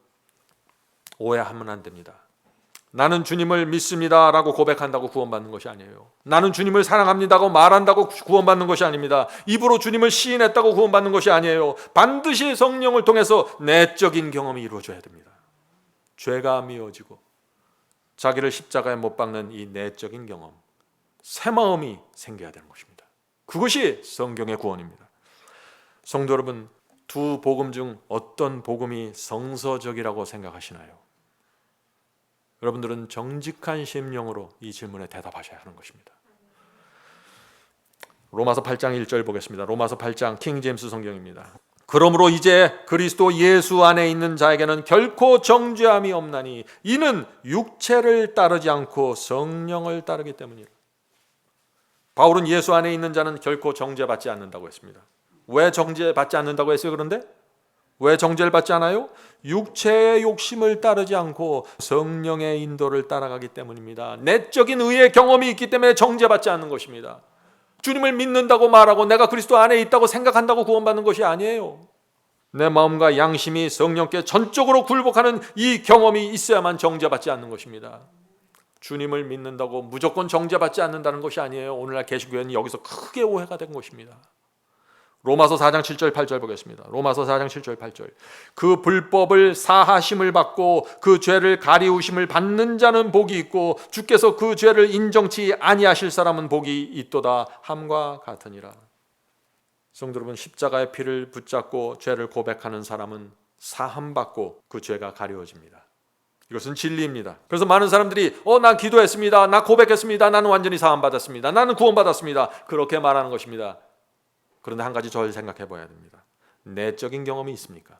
오해하면 안 됩니다. 나는 주님을 믿습니다 라고 고백한다고 구원받는 것이 아니에요. 나는 주님을 사랑합니다고 말한다고 구원받는 것이 아닙니다. 입으로 주님을 시인했다고 구원받는 것이 아니에요. 반드시 성령을 통해서 내적인 경험이 이루어져야 됩니다. 죄가 미워지고 자기를 십자가에 못 박는 이 내적인 경험, 새 마음이 생겨야 되는 것입니다. 그것이 성경의 구원입니다. 성도 여러분, 두 복음 중 어떤 복음이 성서적이라고 생각하시나요? 여러분들은 정직한 심령으로 이 질문에 대답하셔야 하는 것입니다. 로마서 8장 1절 보겠습니다. 로마서 8장 킹제임스 성경입니다. 그러므로 이제 그리스도 예수 안에 있는 자에게는 결코 정죄함이 없나니 이는 육체를 따르지 않고 성령을 따르기 때문이라. 바울은 예수 안에 있는 자는 결코 정죄받지 않는다고 했습니다. 왜 정죄받지 않는다고 했어요? 그런데 왜 정죄를 받지 않아요? 육체의 욕심을 따르지 않고 성령의 인도를 따라가기 때문입니다. 내적인 의의 경험이 있기 때문에 정죄받지 않는 것입니다. 주님을 믿는다고 말하고 내가 그리스도 안에 있다고 생각한다고 구원받는 것이 아니에요. 내 마음과 양심이 성령께 전적으로 굴복하는 이 경험이 있어야만 정죄받지 않는 것입니다. 주님을 믿는다고 무조건 정죄받지 않는다는 것이 아니에요. 오늘날 개신교회는 여기서 크게 오해가 된 것입니다. 로마서 4장 7절 8절 보겠습니다. 로마서 4장 7절 8절. 그 불법을 사하심을 받고 그 죄를 가리우심을 받는 자는 복이 있고 주께서 그 죄를 인정치 아니하실 사람은 복이 있도다 함과 같으니라. 성도 여러분, 십자가의 피를 붙잡고 죄를 고백하는 사람은 사함받고 그 죄가 가리워집니다. 이것은 진리입니다. 그래서 많은 사람들이 난 기도했습니다, 나 고백했습니다, 나는 완전히 사함받았습니다, 나는 구원받았습니다, 그렇게 말하는 것입니다. 그런데 한 가지 절 생각해 봐야 됩니다. 내적인 경험이 있습니까?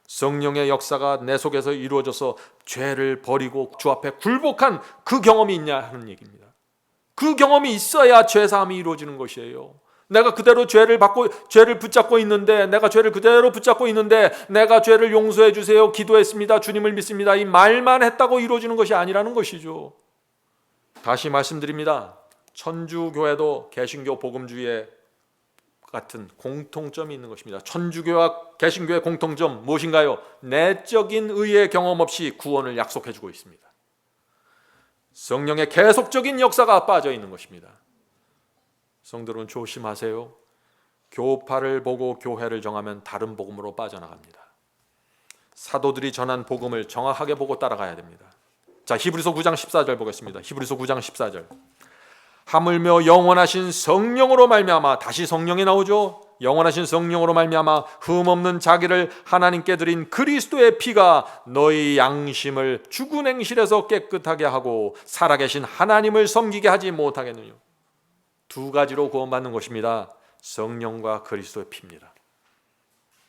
성령의 역사가 내 속에서 이루어져서 죄를 버리고 주 앞에 굴복한 그 경험이 있냐 하는 얘기입니다. 그 경험이 있어야 죄사함이 이루어지는 것이에요. 내가 그대로 죄를 붙잡고 있는데, 내가 죄를 그대로 붙잡고 있는데 내가 죄를 용서해 주세요, 기도했습니다, 주님을 믿습니다, 이 말만 했다고 이루어지는 것이 아니라는 것이죠. 다시 말씀드립니다. 천주교회도 개신교 복음주의에 같은 공통점이 있는 것입니다. 천주교와 개신교의 공통점 무엇인가요? 내적인 의의 경험 없이 구원을 약속해주고 있습니다. 성령의 계속적인 역사가 빠져 있는 것입니다. 성도들은 조심하세요. 교파를 보고 교회를 정하면 다른 복음으로 빠져나갑니다. 사도들이 전한 복음을 정확하게 보고 따라가야 됩니다. 자, 히브리서 9장 14절 보겠습니다. 히브리서 9장 14절. 하물며 영원하신 성령으로 말미암아, 다시 성령이 나오죠. 영원하신 성령으로 말미암아 흠없는 자기를 하나님께 드린 그리스도의 피가 너희 양심을 죽은 행실에서 깨끗하게 하고 살아계신 하나님을 섬기게 하지 못하겠느냐. 두 가지로 구원받는 것입니다. 성령과 그리스도의 피입니다.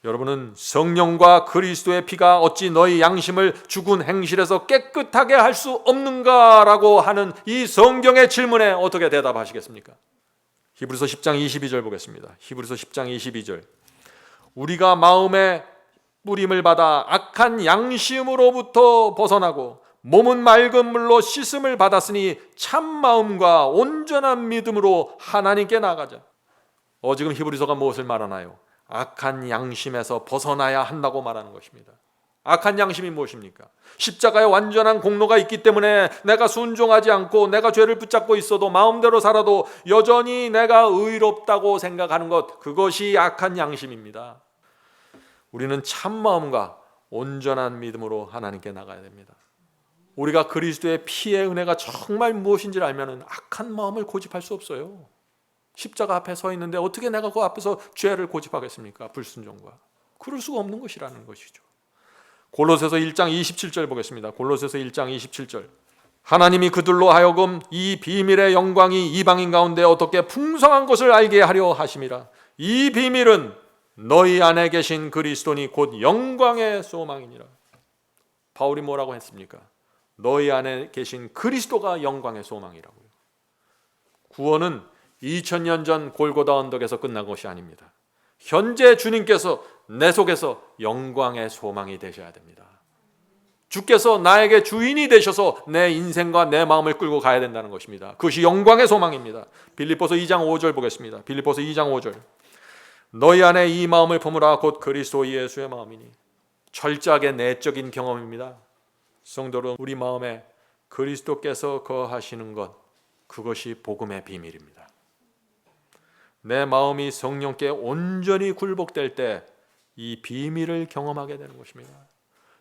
여러분은 성령과 그리스도의 피가 어찌 너희 양심을 죽은 행실에서 깨끗하게 할 수 없는가라고 하는 이 성경의 질문에 어떻게 대답하시겠습니까? 히브리서 10장 22절 보겠습니다. 히브리서 10장 22절. 우리가 마음에 뿌림을 받아 악한 양심으로부터 벗어나고 몸은 맑은 물로 씻음을 받았으니 참 마음과 온전한 믿음으로 하나님께 나아가자. 지금 히브리서가 무엇을 말하나요? 악한 양심에서 벗어나야 한다고 말하는 것입니다. 악한 양심이 무엇입니까? 십자가에 완전한 공로가 있기 때문에 내가 순종하지 않고 내가 죄를 붙잡고 있어도 마음대로 살아도 여전히 내가 의롭다고 생각하는 것, 그것이 악한 양심입니다. 우리는 참 마음과 온전한 믿음으로 하나님께 나가야 됩니다. 우리가 그리스도의 피의 은혜가 정말 무엇인지를 알면 악한 마음을 고집할 수 없어요. 십자가 앞에 서 있는데 어떻게 내가 그 앞에서 죄를 고집하겠습니까? 불순종과. 그럴 수가 없는 것이라는 것이죠. 골로새서 1장 27절 보겠습니다. 골로새서 1장 27절. 하나님이 그들로 하여금 이 비밀의 영광이 이방인 가운데 어떻게 풍성한 것을 알게 하려 하심이라. 이 비밀은 너희 안에 계신 그리스도니 곧 영광의 소망이니라. 바울이 뭐라고 했습니까? 너희 안에 계신 그리스도가 영광의 소망이라고요. 구원은 2000년 전 골고다 언덕에서 끝난 것이 아닙니다. 현재 주님께서 내 속에서 영광의 소망이 되셔야 됩니다. 주께서 나에게 주인이 되셔서 내 인생과 내 마음을 끌고 가야 된다는 것입니다. 그것이 영광의 소망입니다. 빌립보서 2장 5절 보겠습니다. 빌립보서 2장 5절. 너희 안에 이 마음을 품으라 곧 그리스도 예수의 마음이니. 철저하게 내적인 경험입니다. 성도는 우리 마음에 그리스도께서 거하시는 것, 그것이 복음의 비밀입니다. 내 마음이 성령께 온전히 굴복될 때 이 비밀을 경험하게 되는 것입니다.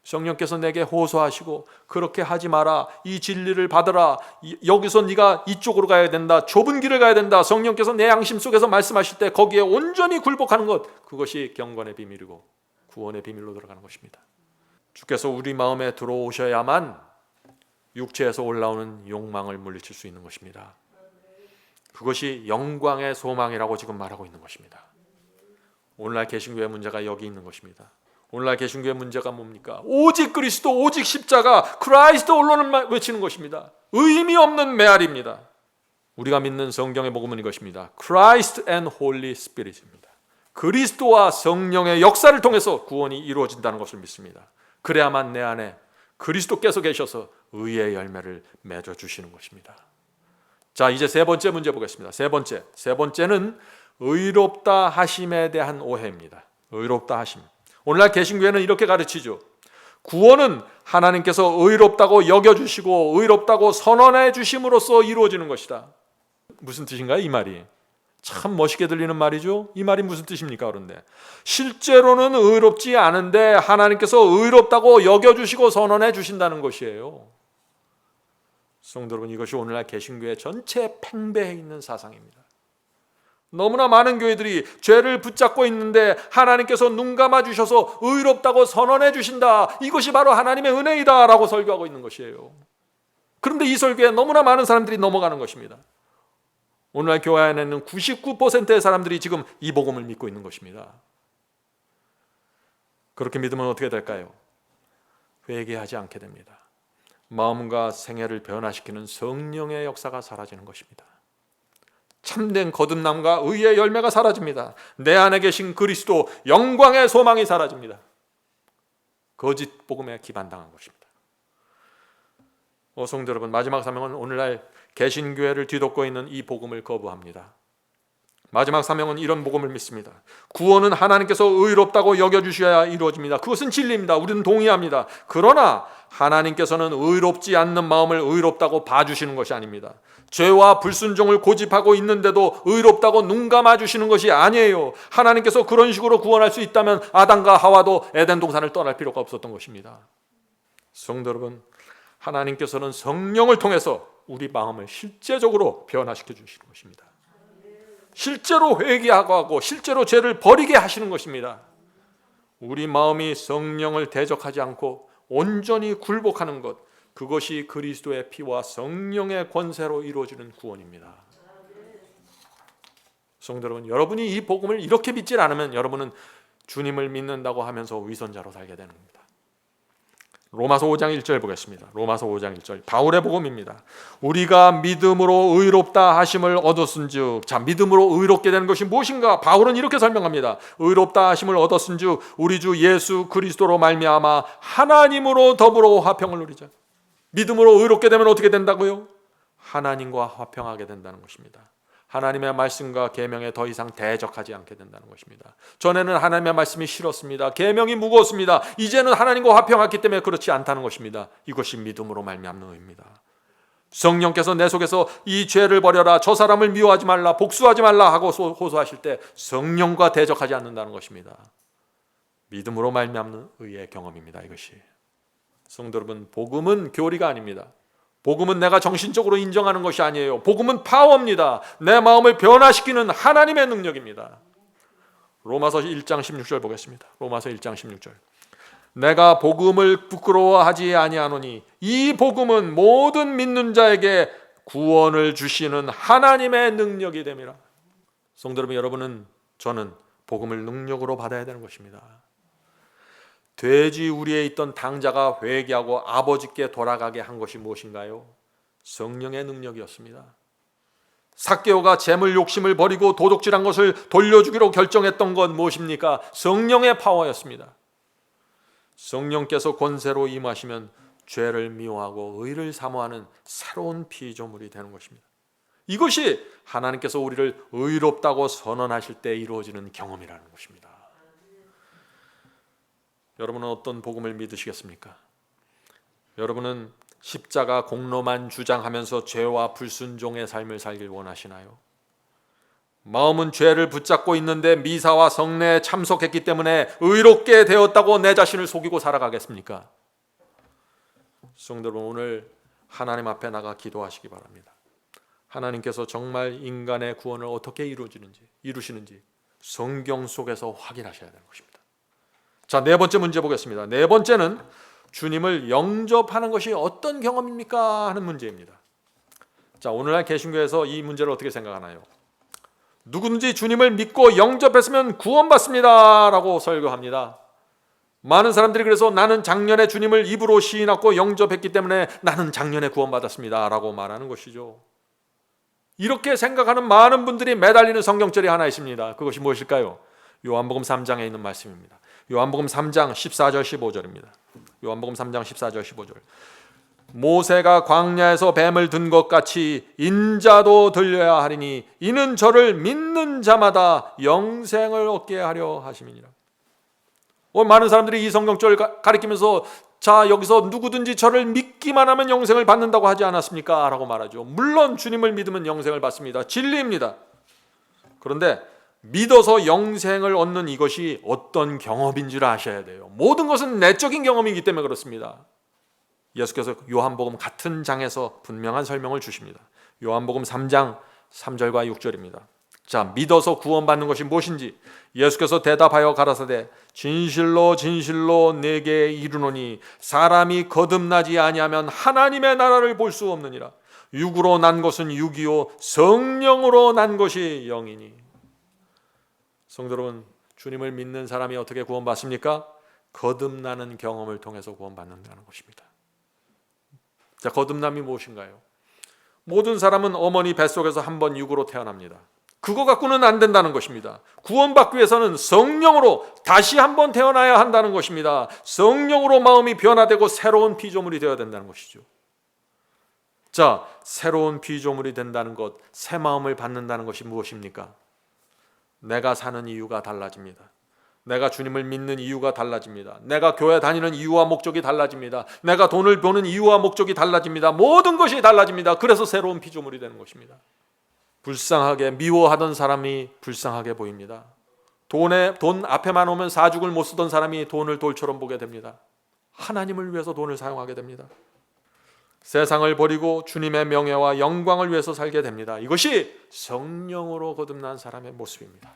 성령께서 내게 호소하시고 그렇게 하지 마라, 이 진리를 받으라, 여기서 네가 이쪽으로 가야 된다, 좁은 길을 가야 된다, 성령께서 내 양심 속에서 말씀하실 때 거기에 온전히 굴복하는 것, 그것이 경건의 비밀이고 구원의 비밀로 들어가는 것입니다. 주께서 우리 마음에 들어오셔야만 육체에서 올라오는 욕망을 물리칠 수 있는 것입니다. 그것이 영광의 소망이라고 지금 말하고 있는 것입니다. 오늘날 개신교의 문제가 여기 있는 것입니다. 오늘날 개신교의 문제가 뭡니까? 오직 그리스도, 오직 십자가, 크라이스트 홀로는 외치는 것입니다. 의미 없는 메아리입니다. 우리가 믿는 성경의 복음은 이것입니다. Christ and Holy Spirit입니다. 그리스도와 성령의 역사를 통해서 구원이 이루어진다는 것을 믿습니다. 그래야만 내 안에 그리스도께서 계셔서 의의 열매를 맺어주시는 것입니다. 자, 이제 세 번째 문제 보겠습니다. 세 번째는 의롭다 하심에 대한 오해입니다. 의롭다 하심. 오늘날 개신교회는 이렇게 가르치죠. 구원은 하나님께서 의롭다고 여겨주시고 의롭다고 선언해 주심으로써 이루어지는 것이다. 무슨 뜻인가요? 이 말이 참 멋있게 들리는 말이죠. 이 말이 무슨 뜻입니까? 그런데 실제로는 의롭지 않은데 하나님께서 의롭다고 여겨주시고 선언해 주신다는 것이에요. 성도 여러분, 이것이 오늘날 개신교회 전체에 팽배해 있는 사상입니다. 너무나 많은 교회들이 죄를 붙잡고 있는데 하나님께서 눈 감아 주셔서 의롭다고 선언해 주신다, 이것이 바로 하나님의 은혜이다 라고 설교하고 있는 것이에요. 그런데 이 설교에 너무나 많은 사람들이 넘어가는 것입니다. 오늘날 교회 안에는 99%의 사람들이 지금 이 복음을 믿고 있는 것입니다. 그렇게 믿으면 어떻게 될까요? 회개하지 않게 됩니다. 마음과 생애를 변화시키는 성령의 역사가 사라지는 것입니다. 참된 거듭남과 의의 열매가 사라집니다. 내 안에 계신 그리스도, 영광의 소망이 사라집니다. 거짓 복음에 기반당한 것입니다. 성도 여러분, 마지막 사명은 오늘날 개신교회를 뒤덮고 있는 이 복음을 거부합니다. 마지막 사명은 이런 복음을 믿습니다. 구원은 하나님께서 의롭다고 여겨주셔야 이루어집니다. 그것은 진리입니다. 우리는 동의합니다. 그러나 하나님께서는 의롭지 않는 마음을 의롭다고 봐주시는 것이 아닙니다. 죄와 불순종을 고집하고 있는데도 의롭다고 눈 감아주시는 것이 아니에요. 하나님께서 그런 식으로 구원할 수 있다면 아담과 하와도 에덴 동산을 떠날 필요가 없었던 것입니다. 성도 여러분, 하나님께서는 성령을 통해서 우리 마음을 실제적으로 변화시켜 주시는 것입니다. 실제로 회개하고 실제로 죄를 버리게 하시는 것입니다. 우리 마음이 성령을 대적하지 않고 온전히 굴복하는 것, 그것이 그리스도의 피와 성령의 권세로 이루어지는 구원입니다. 성도 여러분, 여러분이 이 복음을 이렇게 믿지 않으면 여러분은 주님을 믿는다고 하면서 위선자로 살게 되는 겁니다. 로마서 5장 1절 보겠습니다. 로마서 5장 1절, 바울의 복음입니다. 우리가 믿음으로 의롭다 하심을 얻었은즉, 자, 믿음으로 의롭게 되는 것이 무엇인가? 바울은 이렇게 설명합니다. 의롭다 하심을 얻었은즉 우리 주 예수 그리스도로 말미암아 하나님으로 더불어 화평을 누리자. 믿음으로 의롭게 되면 어떻게 된다고요? 하나님과 화평하게 된다는 것입니다. 하나님의 말씀과 계명에 더 이상 대적하지 않게 된다는 것입니다. 전에는 하나님의 말씀이 싫었습니다. 계명이 무거웠습니다. 이제는 하나님과 화평했기 때문에 그렇지 않다는 것입니다. 이것이 믿음으로 말미암는 의입니다. 성령께서 내 속에서 이 죄를 버려라, 저 사람을 미워하지 말라, 복수하지 말라 하고 호소하실 때 성령과 대적하지 않는다는 것입니다. 믿음으로 말미암는 의의 경험입니다. 이것이. 성도 여러분, 복음은 교리가 아닙니다. 복음은 내가 정신적으로 인정하는 것이 아니에요. 복음은 파워입니다. 내 마음을 변화시키는 하나님의 능력입니다. 로마서 1장 16절 보겠습니다. 로마서 1장 16절. 내가 복음을 부끄러워하지 아니하노니 이 복음은 모든 믿는 자에게 구원을 주시는 하나님의 능력이 됨이라. 성도 여러분, 여러분은, 저는 복음을 능력으로 받아야 되는 것입니다. 돼지 우리에 있던 당자가 회개하고 아버지께 돌아가게 한 것이 무엇인가요? 성령의 능력이었습니다. 삭개오가 재물 욕심을 버리고 도둑질한 것을 돌려주기로 결정했던 건 무엇입니까? 성령의 파워였습니다. 성령께서 권세로 임하시면 죄를 미워하고 의를 사모하는 새로운 피조물이 되는 것입니다. 이것이 하나님께서 우리를 의롭다고 선언하실 때 이루어지는 경험이라는 것입니다. 여러분은 어떤 복음을 믿으시겠습니까? 여러분은 십자가 공로만 주장하면서 죄와 불순종의 삶을 살길 원하시나요? 마음은 죄를 붙잡고 있는데 미사와 성례에 참석했기 때문에 의롭게 되었다고 내 자신을 속이고 살아가겠습니까? 성도 여러분, 오늘 하나님 앞에 나가 기도하시기 바랍니다. 하나님께서 정말 인간의 구원을 어떻게 이루시는지 성경 속에서 확인하셔야 되는 것입니다. 자, 네 번째 문제 보겠습니다. 네 번째는 주님을 영접하는 것이 어떤 경험입니까? 하는 문제입니다. 자, 오늘날 개신교에서 이 문제를 어떻게 생각하나요? 누구든지 주님을 믿고 영접했으면 구원받습니다 라고 설교합니다. 많은 사람들이 그래서 나는 작년에 주님을 입으로 시인하고 영접했기 때문에 나는 작년에 구원받았습니다 라고 말하는 것이죠. 이렇게 생각하는 많은 분들이 매달리는 성경절이 하나 있습니다. 그것이 무엇일까요? 요한복음 3장에 있는 말씀입니다. 요한복음 3장 14절 15절입니다. 요한복음 3장 14절 15절. 모세가 광야에서 뱀을 든 것 같이 인자도 들려야 하리니 이는 저를 믿는 자마다 영생을 얻게 하려 하심이니라. 많은 사람들이 이 성경절을 가리키면서 자, 여기서 누구든지 저를 믿기만 하면 영생을 받는다고 하지 않았습니까? 라고 말하죠. 물론 주님을 믿으면 영생을 받습니다. 진리입니다. 그런데 믿어서 영생을 얻는 이것이 어떤 경험인지를 아셔야 돼요. 모든 것은 내적인 경험이기 때문에 그렇습니다. 예수께서 요한복음 같은 장에서 분명한 설명을 주십니다. 요한복음 3장 3절과 6절입니다. 자, 믿어서 구원받는 것이 무엇인지 예수께서 대답하여 가라사대 진실로 진실로 내게 이르노니 사람이 거듭나지 아니하면 하나님의 나라를 볼 수 없느니라. 육으로 난 것은 육이요 성령으로 난 것이 영이니. 성도 여러분, 주님을 믿는 사람이 어떻게 구원받습니까? 거듭나는 경험을 통해서 구원받는다는 것입니다. 자, 거듭남이 무엇인가요? 모든 사람은 어머니 뱃속에서 한 번 육으로 태어납니다. 그거 갖고는 안 된다는 것입니다. 구원받기 위해서는 성령으로 다시 한번 태어나야 한다는 것입니다. 성령으로 마음이 변화되고 새로운 피조물이 되어야 된다는 것이죠. 자, 새로운 피조물이 된다는 것, 새 마음을 받는다는 것이 무엇입니까? 내가 사는 이유가 달라집니다. 내가 주님을 믿는 이유가 달라집니다. 내가 교회 다니는 이유와 목적이 달라집니다. 내가 돈을 버는 이유와 목적이 달라집니다. 모든 것이 달라집니다. 그래서 새로운 피조물이 되는 것입니다. 불쌍하게 미워하던 사람이 불쌍하게 보입니다. 돈 앞에만 오면 사죽을 못 쓰던 사람이 돈을 돌처럼 보게 됩니다. 하나님을 위해서 돈을 사용하게 됩니다. 세상을 버리고 주님의 명예와 영광을 위해서 살게 됩니다. 이것이 성령으로 거듭난 사람의 모습입니다.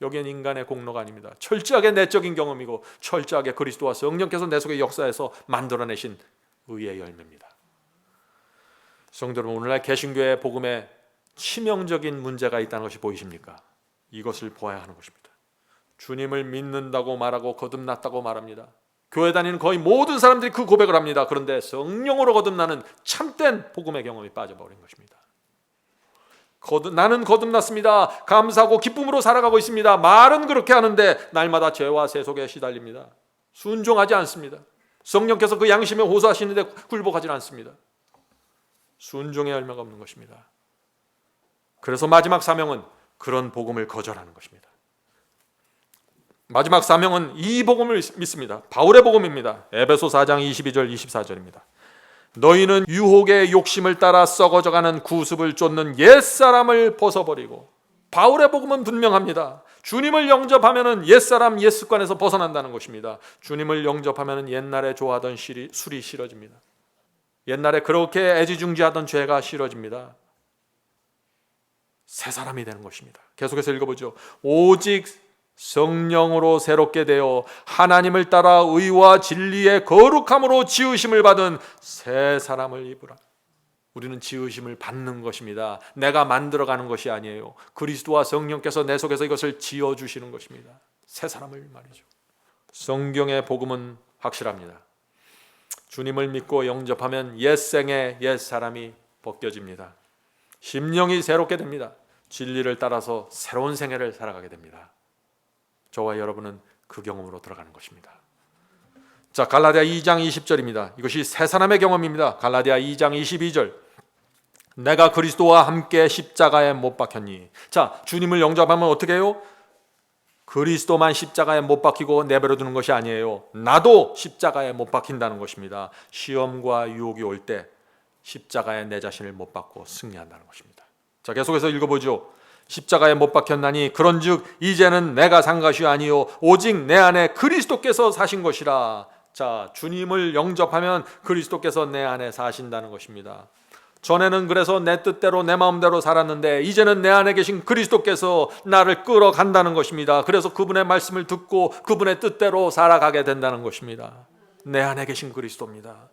여기엔 인간의 공로가 아닙니다. 철저하게 내적인 경험이고 철저하게 그리스도와 성령께서 내 속에 역사해서 만들어내신 의의 열매입니다. 성도 여러분, 오늘날 개신교의 복음에 치명적인 문제가 있다는 것이 보이십니까? 이것을 보아야 하는 것입니다. 주님을 믿는다고 말하고 거듭났다고 말합니다. 교회 다니는 거의 모든 사람들이 그 고백을 합니다. 그런데 성령으로 거듭나는 참된 복음의 경험이 빠져버린 것입니다. 나는 거듭났습니다. 감사하고 기쁨으로 살아가고 있습니다. 말은 그렇게 하는데 날마다 죄와 세속에 시달립니다. 순종하지 않습니다. 성령께서 그 양심에 호소하시는데 굴복하지 않습니다. 순종의 열매가 없는 것입니다. 그래서 마지막 사명은 그런 복음을 거절하는 것입니다. 마지막 사명은 이 복음을 믿습니다. 바울의 복음입니다. 에베소 4장 22절 24절입니다. 너희는 유혹의 욕심을 따라 썩어져가는 구습을 쫓는 옛사람을 벗어버리고. 바울의 복음은 분명합니다. 주님을 영접하면 옛사람 옛습관에서 벗어난다는 것입니다. 주님을 영접하면 옛날에 좋아하던 술이 싫어집니다. 옛날에 그렇게 애지중지하던 죄가 싫어집니다. 새 사람이 되는 것입니다. 계속해서 읽어보죠. 오직 성령으로 새롭게 되어 하나님을 따라 의와 진리의 거룩함으로 지으심을 받은 새 사람을 입으라. 우리는 지으심을 받는 것입니다. 내가 만들어가는 것이 아니에요. 그리스도와 성령께서 내 속에서 이것을 지어주시는 것입니다. 새 사람을 말이죠. 성경의 복음은 확실합니다. 주님을 믿고 영접하면 옛생의 옛사람이 벗겨집니다. 심령이 새롭게 됩니다. 진리를 따라서 새로운 생애를 살아가게 됩니다. 저와 여러분은 그 경험으로 들어가는 것입니다. 자, 갈라디아 2장 20절입니다. 이것이 새 사람의 경험입니다. 갈라디아 2장 22절. 내가 그리스도와 함께 십자가에 못 박혔니. 자, 주님을 영접하면 어떻게 해요? 그리스도만 십자가에 못 박히고 내버려 두는 것이 아니에요. 나도 십자가에 못 박힌다는 것입니다. 시험과 유혹이 올 때 십자가에 내 자신을 못 박고 승리한다는 것입니다. 자, 계속해서 읽어보죠. 십자가에 못 박혔나니 그런즉 이제는 내가 산 것이 아니요 오직 내 안에 그리스도께서 사신 것이라. 자, 주님을 영접하면 그리스도께서 내 안에 사신다는 것입니다. 전에는 그래서 내 뜻대로 내 마음대로 살았는데 이제는 내 안에 계신 그리스도께서 나를 끌어간다는 것입니다. 그래서 그분의 말씀을 듣고 그분의 뜻대로 살아가게 된다는 것입니다. 내 안에 계신 그리스도입니다.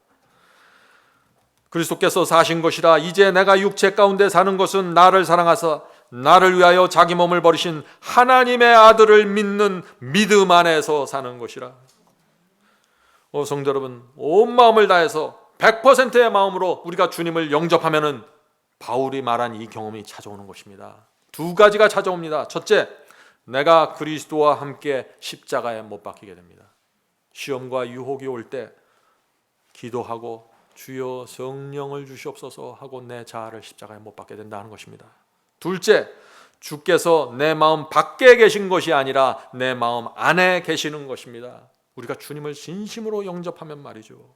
그리스도께서 사신 것이라. 이제 내가 육체 가운데 사는 것은 나를 사랑하사 나를 위하여 자기 몸을 버리신 하나님의 아들을 믿는 믿음 안에서 사는 것이라. 성도 여러분, 온 마음을 다해서 100%의 마음으로 우리가 주님을 영접하면은 바울이 말한 이 경험이 찾아오는 것입니다. 두 가지가 찾아옵니다. 첫째, 내가 그리스도와 함께 십자가에 못 박히게 됩니다. 시험과 유혹이 올 때 기도하고 주여 성령을 주시옵소서 하고 내 자아를 십자가에 못 박게 된다는 것입니다. 둘째, 주께서 내 마음 밖에 계신 것이 아니라 내 마음 안에 계시는 것입니다. 우리가 주님을 진심으로 영접하면 말이죠.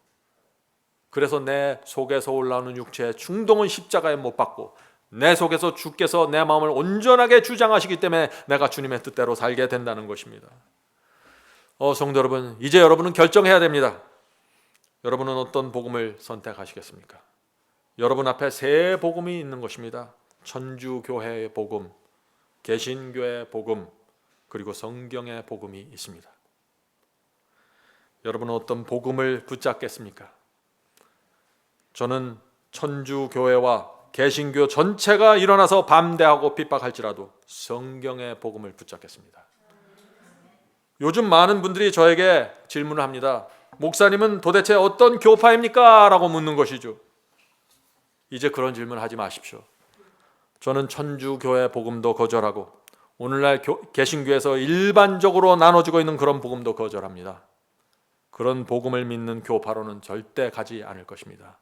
그래서 내 속에서 올라오는 육체의 충동은 십자가에 못 박고 내 속에서 주께서 내 마음을 온전하게 주장하시기 때문에 내가 주님의 뜻대로 살게 된다는 것입니다. 성도 여러분, 이제 여러분은 결정해야 됩니다. 여러분은 어떤 복음을 선택하시겠습니까? 여러분 앞에 세 복음이 있는 것입니다. 천주교회의 복음, 개신교의 복음, 그리고 성경의 복음이 있습니다. 여러분은 어떤 복음을 붙잡겠습니까? 저는 천주교회와 개신교 전체가 일어나서 반대하고 핍박할지라도 성경의 복음을 붙잡겠습니다. 요즘 많은 분들이 저에게 질문을 합니다. 목사님은 도대체 어떤 교파입니까? 라고 묻는 것이죠. 이제 그런 질문 하지 마십시오. 저는 천주교회 복음도 거절하고 오늘날 개신교에서 일반적으로 나눠지고 있는 그런 복음도 거절합니다. 그런 복음을 믿는 교파로는 절대 가지 않을 것입니다.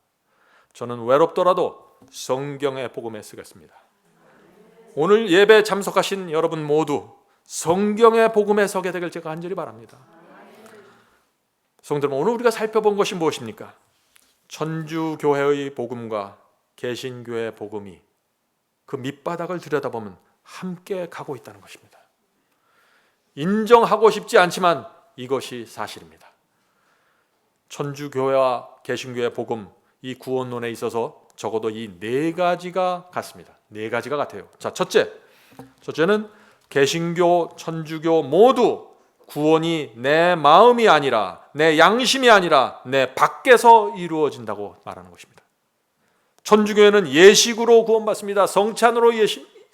저는 외롭더라도 성경의 복음에 쓰겠습니다. 오늘 예배 참석하신 여러분 모두 성경의 복음에 서게 되길 제가 간절히 바랍니다. 성도 여러분, 오늘 우리가 살펴본 것이 무엇입니까? 천주교회의 복음과 개신교의 복음이 그 밑바닥을 들여다보면 함께 가고 있다는 것입니다. 인정하고 싶지 않지만 이것이 사실입니다. 천주교회와 개신교의 복음, 이 구원론에 있어서 적어도 이 네 가지가 같습니다. 네 가지가 같아요. 자, 첫째는 개신교, 천주교 모두 구원이 내 마음이 아니라 내 양심이 아니라 내 밖에서 이루어진다고 말하는 것입니다. 천주교회는 예식으로 구원받습니다. 성찬으로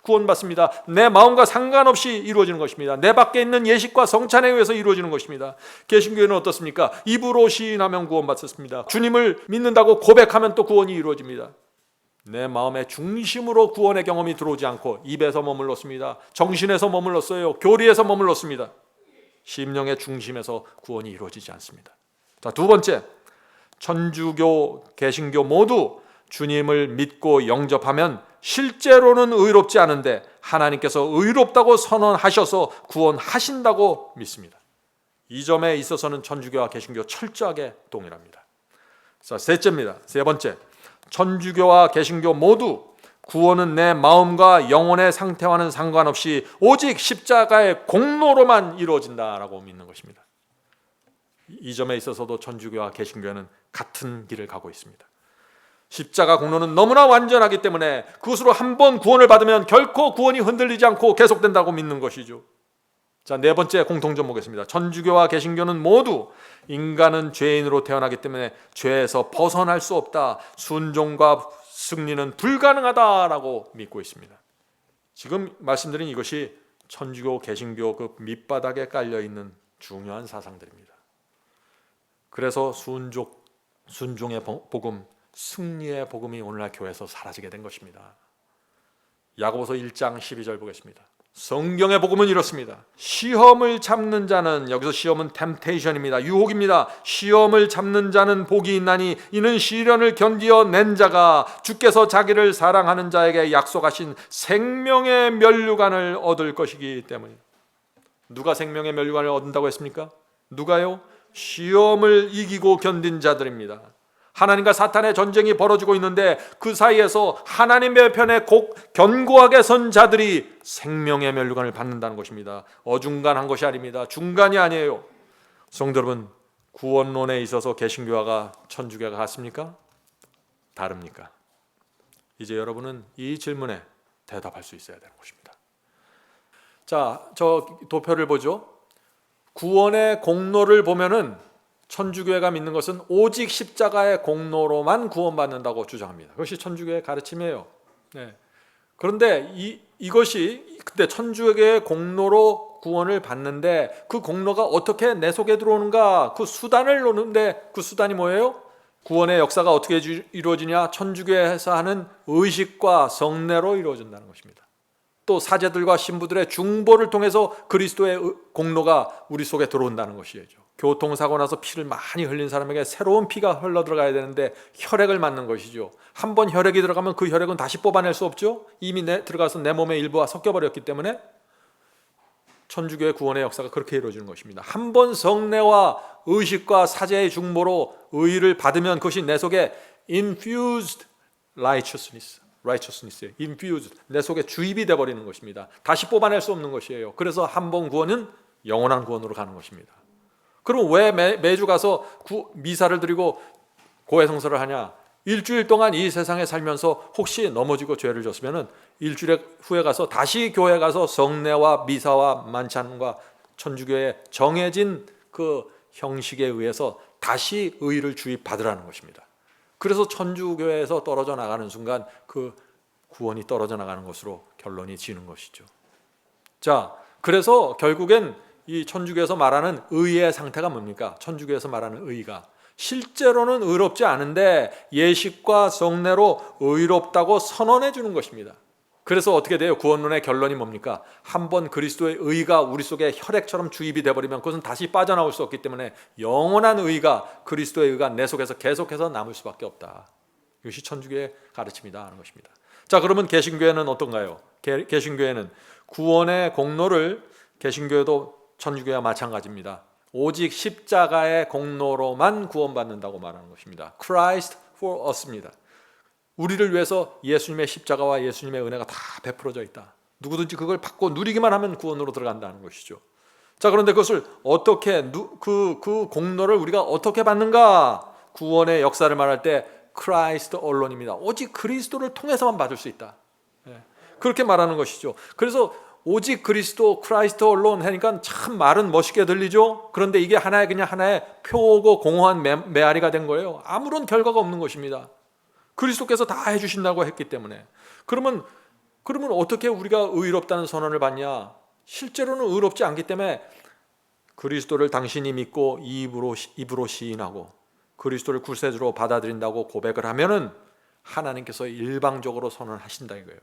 구원받습니다. 내 마음과 상관없이 이루어지는 것입니다. 내 밖에 있는 예식과 성찬에 의해서 이루어지는 것입니다. 개신교회는 어떻습니까? 입으로 시인하면 구원받습니다. 주님을 믿는다고 고백하면 또 구원이 이루어집니다. 내 마음의 중심으로 구원의 경험이 들어오지 않고 입에서 머물렀습니다. 정신에서 머물렀어요. 교리에서 머물렀습니다. 심령의 중심에서 구원이 이루어지지 않습니다. 자, 두 번째, 천주교, 개신교 모두 주님을 믿고 영접하면 실제로는 의롭지 않은데 하나님께서 의롭다고 선언하셔서 구원하신다고 믿습니다. 이 점에 있어서는 천주교와 개신교 철저하게 동일합니다. 자, 셋째입니다. 세 번째, 천주교와 개신교 모두 구원은 내 마음과 영혼의 상태와는 상관없이 오직 십자가의 공로로만 이루어진다라고 믿는 것입니다. 이 점에 있어서도 천주교와 개신교는 같은 길을 가고 있습니다. 십자가 공로는 너무나 완전하기 때문에 그것으로 한 번 구원을 받으면 결코 구원이 흔들리지 않고 계속된다고 믿는 것이죠. 자, 네 번째 공통점 보겠습니다. 천주교와 개신교는 모두 인간은 죄인으로 태어나기 때문에 죄에서 벗어날 수 없다, 순종과 승리는 불가능하다라고 믿고 있습니다. 지금 말씀드린 이것이 천주교, 개신교 그 밑바닥에 깔려있는 중요한 사상들입니다. 그래서 순종의 복음, 승리의 복음이 오늘날 교회에서 사라지게 된 것입니다. 야고보서 1장 12절 보겠습니다. 성경의 복음은 이렇습니다. 시험을 참는 자는, 여기서 시험은 템테이션입니다. 유혹입니다. 시험을 참는 자는 복이 있나니 이는 시련을 견디어 낸 자가 주께서 자기를 사랑하는 자에게 약속하신 생명의 면류관을 얻을 것이기 때문이다. 누가 생명의 면류관을 얻는다고 했습니까? 누가요? 시험을 이기고 견딘 자들입니다. 하나님과 사탄의 전쟁이 벌어지고 있는데 그 사이에서 하나님의 편에 견고하게 선 자들이 생명의 면류관을 받는다는 것입니다. 어중간한 것이 아닙니다. 중간이 아니에요. 성도 여러분, 구원론에 있어서 개신교와 천주교가 같습니까? 다릅니까? 이제 여러분은 이 질문에 대답할 수 있어야 되는 것입니다. 자, 저 도표를 보죠. 구원의 공로를 보면은 천주교회가 믿는 것은 오직 십자가의 공로로만 구원받는다고 주장합니다. 그것이 천주교의 가르침이에요. 네. 그런데 이것이 근데 천주교의 공로로 구원을 받는데 그 공로가 어떻게 내 속에 들어오는가? 그 수단을 놓는데 그 수단이 뭐예요? 구원의 역사가 어떻게 이루어지냐? 천주교에서 하는 의식과 성례로 이루어진다는 것입니다. 또 사제들과 신부들의 중보를 통해서 그리스도의 공로가 우리 속에 들어온다는 것이죠. 교통사고 나서 피를 많이 흘린 사람에게 새로운 피가 흘러 들어가야 되는데 혈액을 맞는 것이죠. 한번 혈액이 들어가면 그 혈액은 다시 뽑아낼 수 없죠. 이미 들어가서 내 몸의 일부와 섞여버렸기 때문에 천주교의 구원의 역사가 그렇게 이루어지는 것입니다. 한번 성례와 의식과 사제의 중보로 의를 받으면 그것이 내 속에 infused righteousness예요. infused, 내 속에 주입이 되어버리는 것입니다. 다시 뽑아낼 수 없는 것이에요. 그래서 한 번 구원은 영원한 구원으로 가는 것입니다. 그럼 왜 매주 가서 미사를 드리고 고해성사를 하냐? 일주일 동안 이 세상에 살면서 혹시 넘어지고 죄를 졌으면 일주일 후에 가서 다시 교회 가서 성례와 미사와 만찬과 천주교의 정해진 그 형식에 의해서 다시 의를 주입받으라는 것입니다. 그래서 천주교회에서 떨어져 나가는 순간 그 구원이 떨어져 나가는 것으로 결론이 지는 것이죠. 자, 그래서 결국엔 이 천주교에서 말하는 의의 상태가 뭡니까? 천주교에서 말하는 의가 실제로는 의롭지 않은데 예식과 성례로 의롭다고 선언해 주는 것입니다. 그래서 어떻게 돼요? 구원론의 결론이 뭡니까? 한번 그리스도의 의가 우리 속에 혈액처럼 주입이 돼버리면 그것은 다시 빠져나올 수 없기 때문에 영원한 의가, 그리스도의 의가 내 속에서 계속해서 남을 수밖에 없다. 이것이 천주교의 가르침이다 하는 것입니다. 자, 그러면 개신교회는 어떤가요? 개신교회는 구원의 공로를, 개신교회도 천주교와 마찬가지입니다. 오직 십자가의 공로로만 구원받는다고 말하는 것입니다. Christ for us입니다. 우리를 위해서 예수님의 십자가와 예수님의 은혜가 다 베풀어져 있다. 누구든지 그걸 받고 누리기만 하면 구원으로 들어간다는 것이죠. 자, 그런데 그것을 어떻게 그 공로를 우리가 어떻게 받는가? 구원의 역사를 말할 때 Christ alonne입니다. 오직 그리스도를 통해서만 받을 수 있다. 그렇게 말하는 것이죠. 그래서 오직 그리스도, 크라이스트 alone 하니까 참 말은 멋있게 들리죠. 그런데 이게 그냥 하나의 표고 공허한 메아리가 된 거예요. 아무런 결과가 없는 것입니다. 그리스도께서 다 해주신다고 했기 때문에. 그러면 어떻게 우리가 의롭다는 선언을 받냐? 실제로는 의롭지 않기 때문에 그리스도를 당신이 믿고 입으로 시인하고 그리스도를 구세주로 받아들인다고 고백을 하면은 하나님께서 일방적으로 선언하신다 이거예요.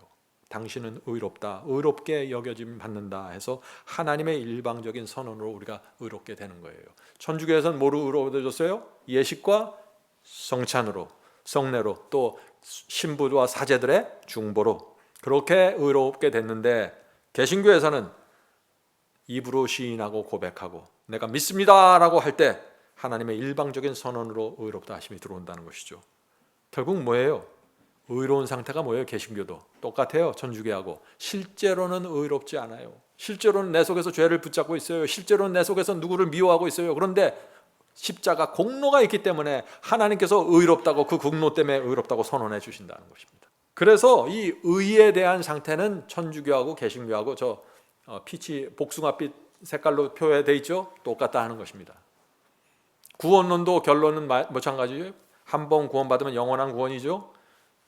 당신은 의롭다, 의롭게 여겨짐 받는다 해서 하나님의 일방적인 선언으로 우리가 의롭게 되는 거예요. 천주교에서는 뭐로 의로워졌어요? 예식과 성찬으로, 성례로, 또 신부와 사제들의 중보로 그렇게 의롭게 됐는데, 개신교에서는 입으로 시인하고 고백하고 내가 믿습니다라고 할 때 하나님의 일방적인 선언으로 의롭다 하심이 들어온다는 것이죠. 결국 뭐예요? 의로운 상태가 뭐예요? 개신교도 똑같아요. 천주교하고. 실제로는 의롭지 않아요. 실제로는 내 속에서 죄를 붙잡고 있어요. 실제로는 내 속에서 누구를 미워하고 있어요. 그런데 십자가 공로가 있기 때문에 하나님께서 의롭다고, 그 공로 때문에 의롭다고 선언해 주신다는 것입니다. 그래서 이 의에 대한 상태는 천주교하고 개신교하고 저 피치 복숭아빛 색깔로 표현되어 있죠. 똑같다 하는 것입니다. 구원론도 결론은 마찬가지예요. 한 번 구원받으면 영원한 구원이죠.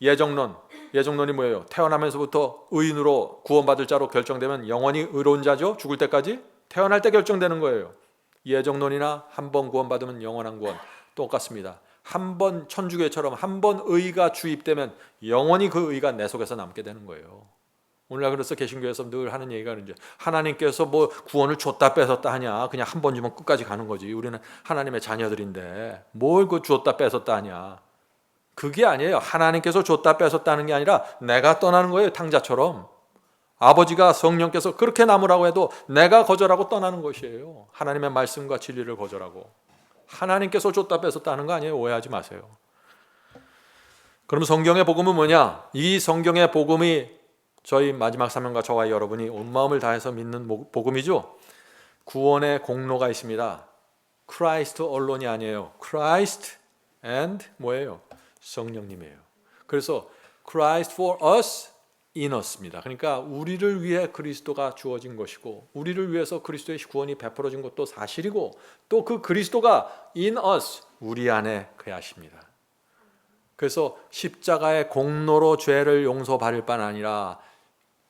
예정론이 뭐예요? 태어나면서부터 의인으로 구원받을 자로 결정되면 영원히 의로운 자죠. 죽을 때까지 태어날 때 결정되는 거예요. 예정론이나 한 번 구원받으면 영원한 구원 똑같습니다. 한 번, 천주교처럼 한 번 의가 주입되면 영원히 그 의가 내 속에서 남게 되는 거예요. 오늘날 그래서 개신교에서 늘 하는 얘기가 이제 하나님께서 뭐 구원을 줬다 뺏었다 하냐, 그냥 한 번 주면 끝까지 가는 거지. 우리는 하나님의 자녀들인데 뭘 그 줬다 뺏었다 하냐. 그게 아니에요. 하나님께서 줬다 뺏었다는 게 아니라 내가 떠나는 거예요. 탕자처럼. 아버지가 성령께서 그렇게 남으라고 해도 내가 거절하고 떠나는 것이에요. 하나님의 말씀과 진리를 거절하고. 하나님께서 줬다 뺏었다 하는 거 아니에요. 오해하지 마세요. 그럼 성경의 복음은 뭐냐? 이 성경의 복음이 저희 마지막 사명과 저와 여러분이 온 마음을 다해서 믿는 복음이죠. 구원의 공로가 있습니다. 크라이스트 언론이 아니에요. 크라이스트 and 뭐예요? 성령님이에요. 그래서 Christ for us in us입니다. 그러니까 우리를 위해 그리스도가 주어진 것이고 우리를 위해서 그리스도의 구원이 베풀어진 것도 사실이고 또 그 그리스도가 in us 우리 안에 거하십니다. 그래서 십자가의 공로로 죄를 용서받을 뿐 아니라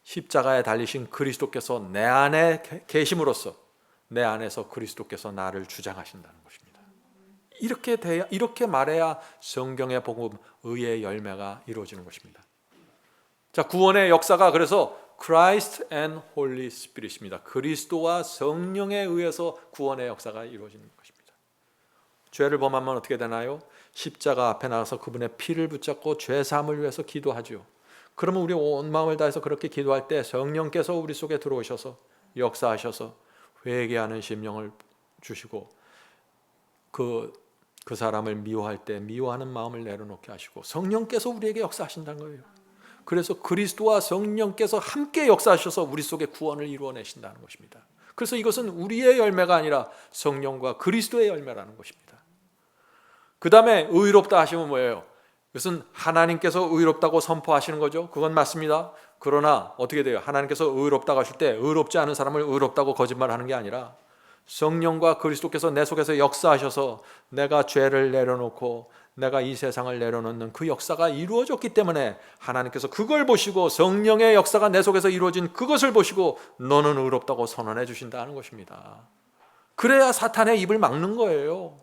십자가에 달리신 그리스도께서 내 안에 계심으로써 내 안에서 그리스도께서 나를 주장하신다는 것입니다. 이렇게 말해야 성경의 복음, 의의 열매가 이루어지는 것입니다. 자, 구원의 역사가 그래서 Christ and Holy Spirit입니다. 그리스도와 성령에 의해서 구원의 역사가 이루어지는 것입니다. 죄를 범하면 어떻게 되나요? 십자가 앞에 나가서 그분의 피를 붙잡고 죄 사함을 위해서 기도하죠. 그러면 우리 온 마음을 다해서 그렇게 기도할 때 성령께서 우리 속에 들어오셔서 역사하셔서 회개하는 심령을 주시고 그 사람을 미워할 때 미워하는 마음을 내려놓게 하시고 성령께서 우리에게 역사하신다는 거예요. 그래서 그리스도와 성령께서 함께 역사하셔서 우리 속에 구원을 이루어내신다는 것입니다. 그래서 이것은 우리의 열매가 아니라 성령과 그리스도의 열매라는 것입니다. 그 다음에 의롭다 하시면 뭐예요? 이것은 하나님께서 의롭다고 선포하시는 거죠. 그건 맞습니다. 그러나 어떻게 돼요? 하나님께서 의롭다고 하실 때 의롭지 않은 사람을 의롭다고 거짓말하는 게 아니라 성령과 그리스도께서 내 속에서 역사하셔서 내가 죄를 내려놓고 내가 이 세상을 내려놓는 그 역사가 이루어졌기 때문에 하나님께서 그걸 보시고 성령의 역사가 내 속에서 이루어진 그것을 보시고 너는 의롭다고 선언해 주신다는 것입니다. 그래야 사탄의 입을 막는 거예요.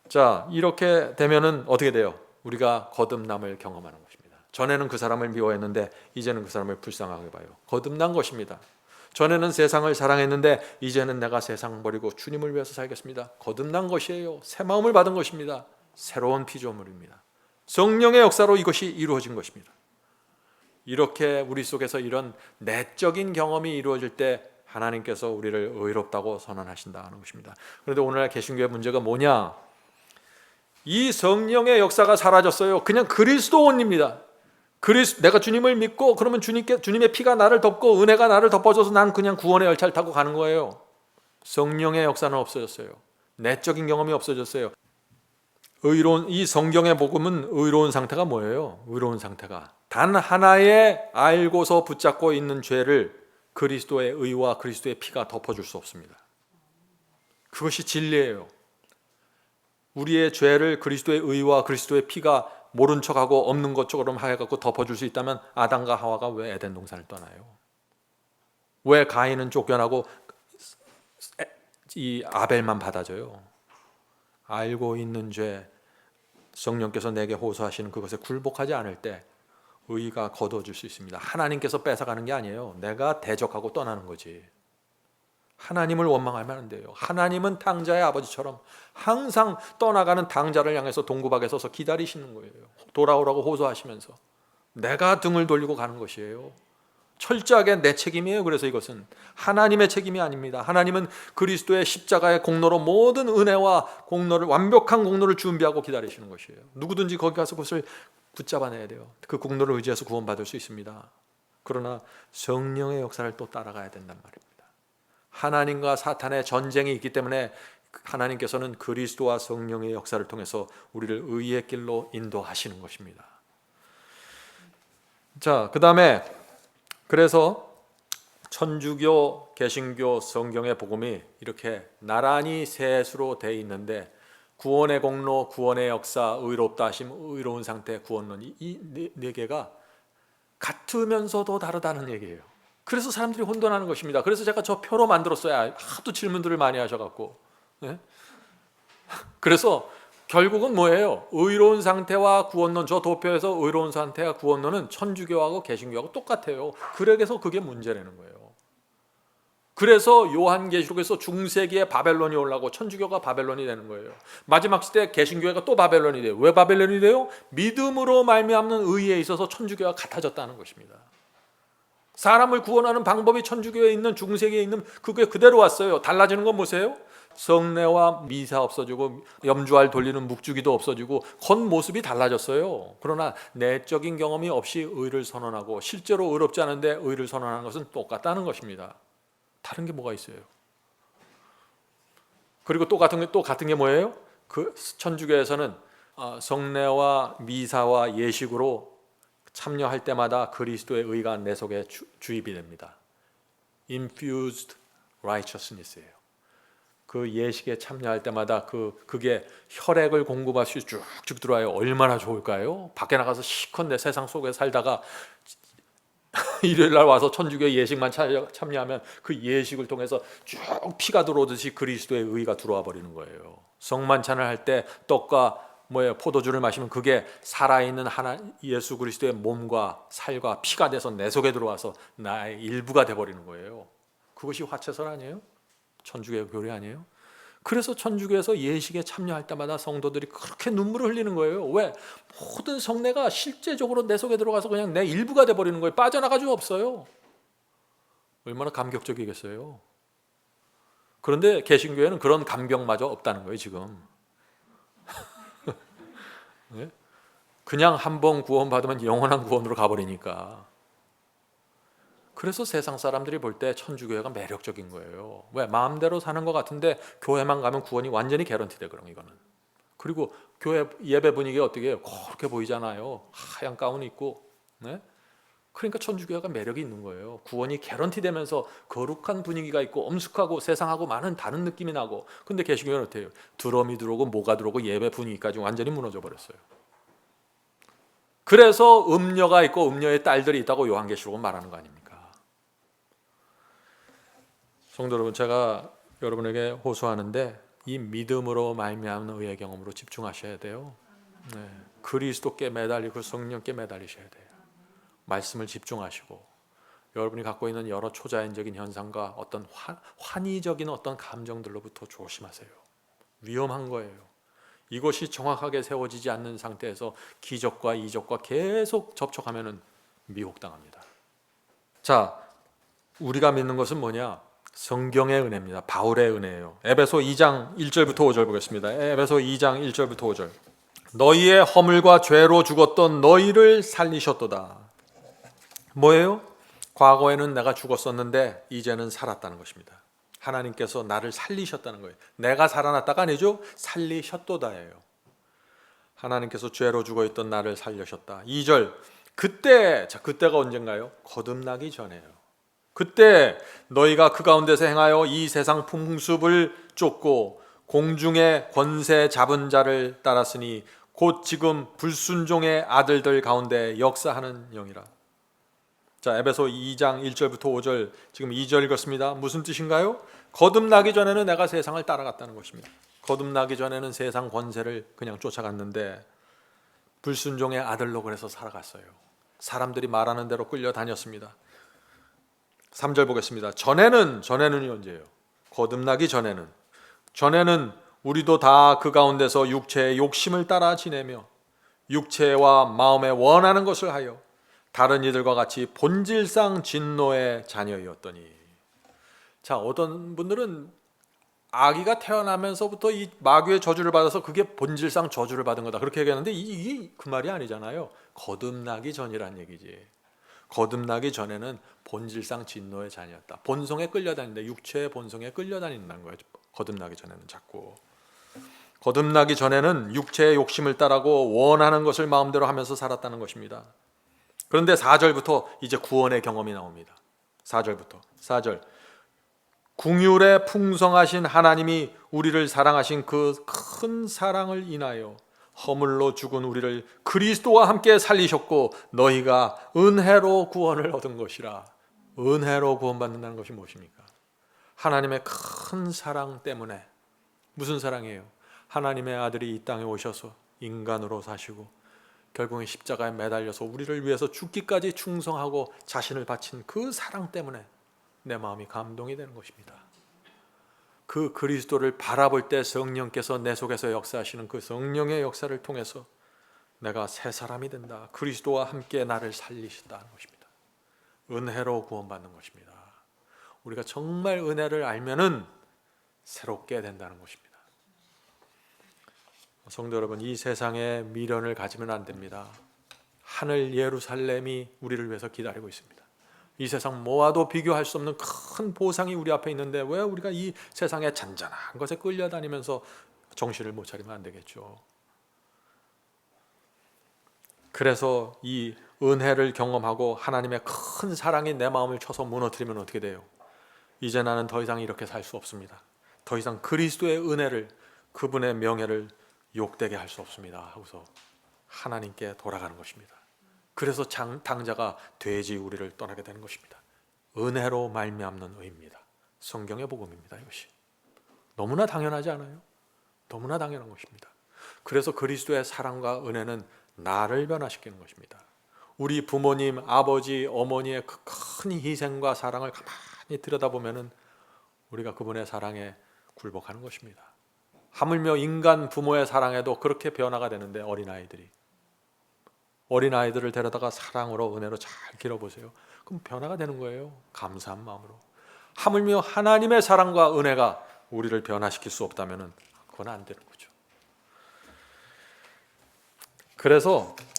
자, 이렇게 되면은 어떻게 돼요? 우리가 거듭남을 경험하는 것입니다. 전에는 그 사람을 미워했는데 이제는 그 사람을 불쌍하게 봐요. 거듭난 것입니다. 전에는 세상을 사랑했는데 이제는 내가 세상 버리고 주님을 위해서 살겠습니다. 거듭난 것이에요. 새 마음을 받은 것입니다. 새로운 피조물입니다. 성령의 역사로 이것이 이루어진 것입니다. 이렇게 우리 속에서 이런 내적인 경험이 이루어질 때 하나님께서 우리를 의롭다고 선언하신다는 것입니다. 그런데 오늘날 개신교의 문제가 뭐냐? 이 성령의 역사가 사라졌어요. 그냥 그리스도원입니다. 내가 주님을 믿고 그러면 주님의 피가 나를 덮고 은혜가 나를 덮어줘서 난 그냥 구원의 열차를 타고 가는 거예요. 성령의 역사는 없어졌어요. 내적인 경험이 없어졌어요. 이 성경의 복음은 의로운 상태가 뭐예요? 의로운 상태가 단 하나의 알고서 붙잡고 있는 죄를 그리스도의 의와 그리스도의 피가 덮어줄 수 없습니다. 그것이 진리예요. 우리의 죄를 그리스도의 의와 그리스도의 피가 모른 척하고 없는 것처럼 해갖고 덮어줄 수 있다면 아담과 하와가 왜 에덴 동산을 떠나요? 왜 가인은 쫓겨나고 이 아벨만 받아줘요? 알고 있는 죄, 성령께서 내게 호소하시는 그것에 굴복하지 않을 때 의가 거둬줄 수 있습니다. 하나님께서 뺏어가는 게 아니에요. 내가 대적하고 떠나는 거지. 하나님을 원망하면 안 돼요. 하나님은 탕자의 아버지처럼 항상 떠나가는 탕자를 향해서 동구박에 서서 기다리시는 거예요. 돌아오라고 호소하시면서 내가 등을 돌리고 가는 것이에요. 철저하게 내 책임이에요. 그래서 이것은 하나님의 책임이 아닙니다. 하나님은 그리스도의 십자가의 공로로 모든 은혜와 공로를 완벽한 공로를 준비하고 기다리시는 것이에요. 누구든지 거기 가서 그것을 붙잡아내야 돼요. 그 공로를 의지해서 구원받을 수 있습니다. 그러나 성령의 역사를 또 따라가야 된단 말입니다. 하나님과 사탄의 전쟁이 있기 때문에 하나님께서는 그리스도와 성령의 역사를 통해서 우리를 의의 길로 인도하시는 것입니다. 자, 그 다음에 그래서 천주교, 개신교, 성경의 복음이 이렇게 나란히 셋으로 돼 있는데 구원의 공로, 구원의 역사, 의롭다 하심, 의로운 상태, 구원론 이 네 개가 같으면서도 다르다는 얘기예요. 그래서 사람들이 혼돈하는 것입니다. 그래서 제가 저 표로 만들었어요. 하도 질문들을 많이 하셔갖고. 네? 그래서 결국은 뭐예요? 의로운 상태와 구원론, 저 도표에서 의로운 상태와 구원론은 천주교하고 개신교하고 똑같아요. 그래서 그게 문제라는 거예요. 그래서 요한계시록에서 중세기에 바벨론이 올라오고 천주교가 바벨론이 되는 거예요. 마지막 시대 개신교회가 또 바벨론이 돼요. 왜 바벨론이 돼요? 믿음으로 말미암는 의에 있어서 천주교가 같아졌다는 것입니다. 사람을 구원하는 방법이 천주교에 있는 중세기에 있는 그게 그대로 왔어요. 달라지는 건 뭐세요? 성례와 미사 없어지고 염주알 돌리는 묵주기도 없어지고 겉모습이 달라졌어요. 그러나 내적인 경험이 없이 의를 선언하고 실제로 의롭지 않은데 의를 선언하는 것은 똑같다는 것입니다. 다른 게 뭐가 있어요? 그리고 또 같은 게 뭐예요? 그 천주교에서는 성례와 미사와 예식으로 참여할 때마다 그리스도의 의가 내 속에 주입이 됩니다. Infused righteousness예요. 그 예식에 참여할 때마다 그게 혈액을 공급할 수 쭉쭉 들어와요. 얼마나 좋을까요? 밖에 나가서 실컷 내 세상 속에 살다가 일요일 날 와서 천주교 예식만 참여하면 그 예식을 통해서 쭉 피가 들어오듯이 그리스도의 의가 들어와 버리는 거예요. 성만찬을 할 때 떡과 포도주를 마시면 그게 살아있는 예수 그리스도의 몸과 살과 피가 돼서 내 속에 들어와서 나의 일부가 돼버리는 거예요. 그것이 화채설 아니에요? 천주교 교리 아니에요? 그래서 천주교에서 예식에 참여할 때마다 성도들이 그렇게 눈물을 흘리는 거예요. 왜? 모든 성례가 실제적으로 내 속에 들어가서 그냥 내 일부가 돼버리는 거예요. 빠져나갈 수 없어요. 얼마나 감격적이겠어요. 그런데 개신교회는 그런 감격마저 없다는 거예요 지금. 네? 그냥 한 번 구원받으면 영원한 구원으로 가버리니까. 그래서 세상 사람들이 볼 때 천주교회가 매력적인 거예요. 왜? 마음대로 사는 것 같은데 교회만 가면 구원이 완전히 개런티돼. 그럼 이거는. 그리고 교회 예배 분위기가 어떻게 해요? 그렇게 보이잖아요. 하얀 가운 입고. 네? 그러니까 천주교회가 매력이 있는 거예요. 구원이 개런티되면서 거룩한 분위기가 있고 엄숙하고 세상하고 많은 다른 느낌이 나고. 근데 개신교회는 어때요? 드럼이 들어오고 뭐가 들어오고 예배 분위기까지 완전히 무너져 버렸어요. 그래서 음녀가 있고 음녀의 딸들이 있다고 요한계시록은 말하는 거 아닙니까? 성도 여러분, 제가 여러분에게 호소하는데 이 믿음으로 말미암는 의의 경험으로 집중하셔야 돼요. 네. 그리스도께 매달리고 성령께 매달리셔야 돼요. 말씀을 집중하시고 여러분이 갖고 있는 여러 초자연적인 현상과 어떤 환희적인 어떤 감정들로부터 조심하세요. 위험한 거예요. 이것이 정확하게 세워지지 않는 상태에서 기적과 이적과 계속 접촉하면 미혹당합니다. 자, 우리가 믿는 것은 뭐냐? 성경의 은혜입니다. 바울의 은혜예요. 에베소 2장 1절부터 5절 보겠습니다. 에베소 2장 1절부터 5절. 너희의 허물과 죄로 죽었던 너희를 살리셨도다. 뭐예요? 과거에는 내가 죽었었는데 이제는 살았다는 것입니다. 하나님께서 나를 살리셨다는 거예요. 내가 살아났다가 아니죠. 살리셨도다예요. 하나님께서 죄로 죽어있던 나를 살려셨다. 2절. 그때가 언젠가요? 거듭나기 전에요. 그때 너희가 그 가운데서 행하여 이 세상 풍습을 쫓고 공중의 권세 잡은 자를 따랐으니 곧 지금 불순종의 아들들 가운데 역사하는 영이라. 자, 에베소 2장 1절부터 5절 지금 2절 읽었습니다. 무슨 뜻인가요? 거듭나기 전에는 내가 세상을 따라갔다는 것입니다. 거듭나기 전에는 세상 권세를 그냥 쫓아갔는데 불순종의 아들로 그래서 살아갔어요. 사람들이 말하는 대로 끌려다녔습니다. 3절 보겠습니다. 전에는이 언제예요? 거듭나기 전에는 우리도 다 그 가운데서 육체의 욕심을 따라 지내며 육체와 마음에 원하는 것을 하여 다른 이들과 같이 본질상 진노의 자녀였더니. 자, 어떤 분들은 아기가 태어나면서부터 이 마귀의 저주를 받아서 그게 본질상 저주를 받은 거다 그렇게 얘기하는데 이게 그 말이 아니잖아요. 거듭나기 전이란 얘기지. 거듭나기 전에는 본질상 진노의 자녀였다. 본성에 끌려다닌다. 육체의 본성에 끌려다닌다는 거예요. 거듭나기 전에는 자꾸. 거듭나기 전에는 육체의 욕심을 따르고 원하는 것을 마음대로 하면서 살았다는 것입니다. 그런데 4절부터 이제 구원의 경험이 나옵니다. 4절 긍휼에 풍성하신 하나님이 우리를 사랑하신 그 큰 사랑을 인하여 허물로 죽은 우리를 그리스도와 함께 살리셨고 너희가 은혜로 구원을 얻은 것이라. 은혜로 구원받는다는 것이 무엇입니까? 하나님의 큰 사랑 때문에. 무슨 사랑이에요? 하나님의 아들이 이 땅에 오셔서 인간으로 사시고 결국은 십자가에 매달려서 우리를 위해서 죽기까지 충성하고 자신을 바친 그 사랑 때문에 내 마음이 감동이 되는 것입니다. 그 그리스도를 바라볼 때 성령께서 내 속에서 역사하시는 그 성령의 역사를 통해서 내가 새 사람이 된다. 그리스도와 함께 나를 살리신다는 것입니다. 은혜로 구원받는 것입니다. 우리가 정말 은혜를 알면은 새롭게 된다는 것입니다. 성도 여러분, 이 세상에 미련을 가지면 안 됩니다. 하늘 예루살렘이 우리를 위해서 기다리고 있습니다. 이 세상 뭐와도 비교할 수 없는 큰 보상이 우리 앞에 있는데 왜 우리가 이 세상의 잔잔한 것에 끌려다니면서 정신을 못 차리면 안 되겠죠. 그래서 이 은혜를 경험하고 하나님의 큰 사랑이 내 마음을 쳐서 무너뜨리면 어떻게 돼요? 이제 나는 더 이상 이렇게 살 수 없습니다. 더 이상 그리스도의 은혜를, 그분의 명예를 욕되게 할 수 없습니다 하고서 하나님께 돌아가는 것입니다. 그래서 당자가 돼지 우리를 떠나게 되는 것입니다. 은혜로 말미암는 의입니다. 성경의 복음입니다. 이것이 너무나 당연하지 않아요? 너무나 당연한 것입니다. 그래서 그리스도의 사랑과 은혜는 나를 변화시키는 것입니다. 우리 부모님, 아버지, 어머니의 그 큰 희생과 사랑을 가만히 들여다보면 우리가 그분의 사랑에 굴복하는 것입니다. 하물며 인간 부모의 사랑에도 그렇게 변화가 되는데 어린아이들을 데려다가 사랑으로 은혜로 잘 길어보세요. 그럼 변화가 되는 거예요. 감사한 마음으로. 하물며 하나님의 사랑과 은혜가 우리를 변화시킬 수 없다면 그건 안 되는 거죠.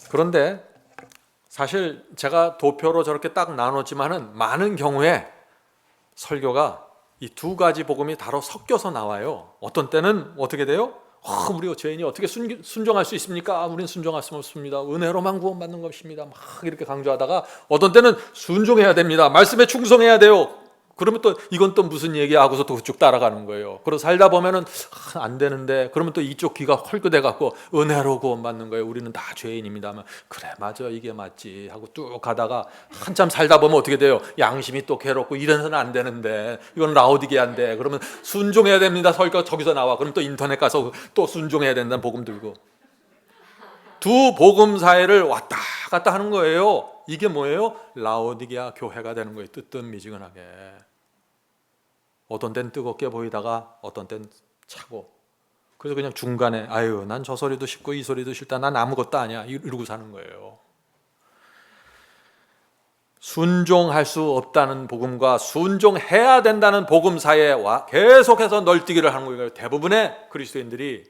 그런데 사실 제가 도표로 저렇게 딱 나눴지만은 많은 경우에 설교가 이 두 가지 복음이 다로 섞여서 나와요. 어떤 때는 어떻게 돼요? 우리 죄인이 어떻게 순종할 수 있습니까? 우리는 순종할 수 없습니다. 은혜로만 구원받는 것입니다. 막 이렇게 강조하다가 어떤 때는 순종해야 됩니다. 말씀에 충성해야 돼요. 그러면 또 이건 또 무슨 얘기야 하고서 또 쭉 따라가는 거예요. 그러고 살다 보면은 안 되는데 그러면 또 이쪽 귀가 헐끗해 갖고 은혜로 구원받는 거예요. 우리는 다 죄인입니다만 그래 맞아 이게 맞지 하고 쭉 가다가 한참 살다 보면 어떻게 돼요? 양심이 또 괴롭고 이래서는 안 되는데 이건 라오디게아인데 그러면 순종해야 됩니다. 설교 저기서 나와. 그럼 또 인터넷 가서 또 순종해야 된다는 복음 들고 두 복음 사이를 왔다 갔다 하는 거예요. 이게 뭐예요? 라오디게아 교회가 되는 거예요. 뜨뜻미지근하게. 어떤 땐 뜨겁게 보이다가 어떤 땐 차고. 그래서 그냥 중간에 난 저 소리도 싫고 이 소리도 싫다. 난 아무것도 아니야. 이러고 사는 거예요. 순종할 수 없다는 복음과 순종해야 된다는 복음 사이에 계속해서 널뛰기를 하는 거예요. 대부분의 그리스도인들이,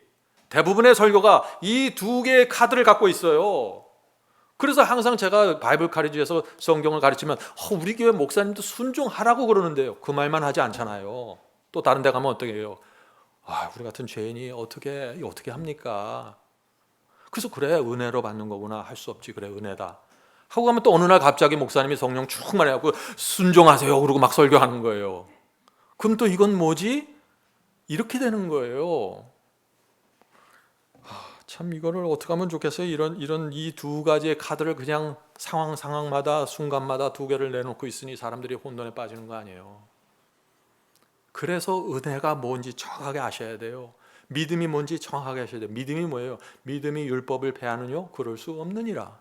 대부분의 설교가 이 두 개의 카드를 갖고 있어요. 그래서 항상 제가 바이블 카리지에서 성경을 가르치면 우리 교회 목사님도 순종하라고 그러는데요. 그 말만 하지 않잖아요. 또 다른 데 가면 어떻게 해요? 우리 같은 죄인이 어떻게 합니까? 그래서 그래 은혜로 받는 거구나. 할 수 없지. 그래 은혜다. 하고 가면 또 어느 날 갑자기 목사님이 성령 충만해갖고 순종하세요. 그러고 막 설교하는 거예요. 그럼 또 이건 뭐지? 이렇게 되는 거예요. 참 이거를 어떻게 하면 좋겠어요? 이런 이 두 가지의 카드를 그냥 상황마다 순간마다 두 개를 내놓고 있으니 사람들이 혼돈에 빠지는 거 아니에요. 그래서 은혜가 뭔지 정확하게 아셔야 돼요. 믿음이 뭔지 정확하게 아셔야 돼요. 믿음이 뭐예요? 믿음이 율법을 패하느뇨? 그럴 수 없느니라.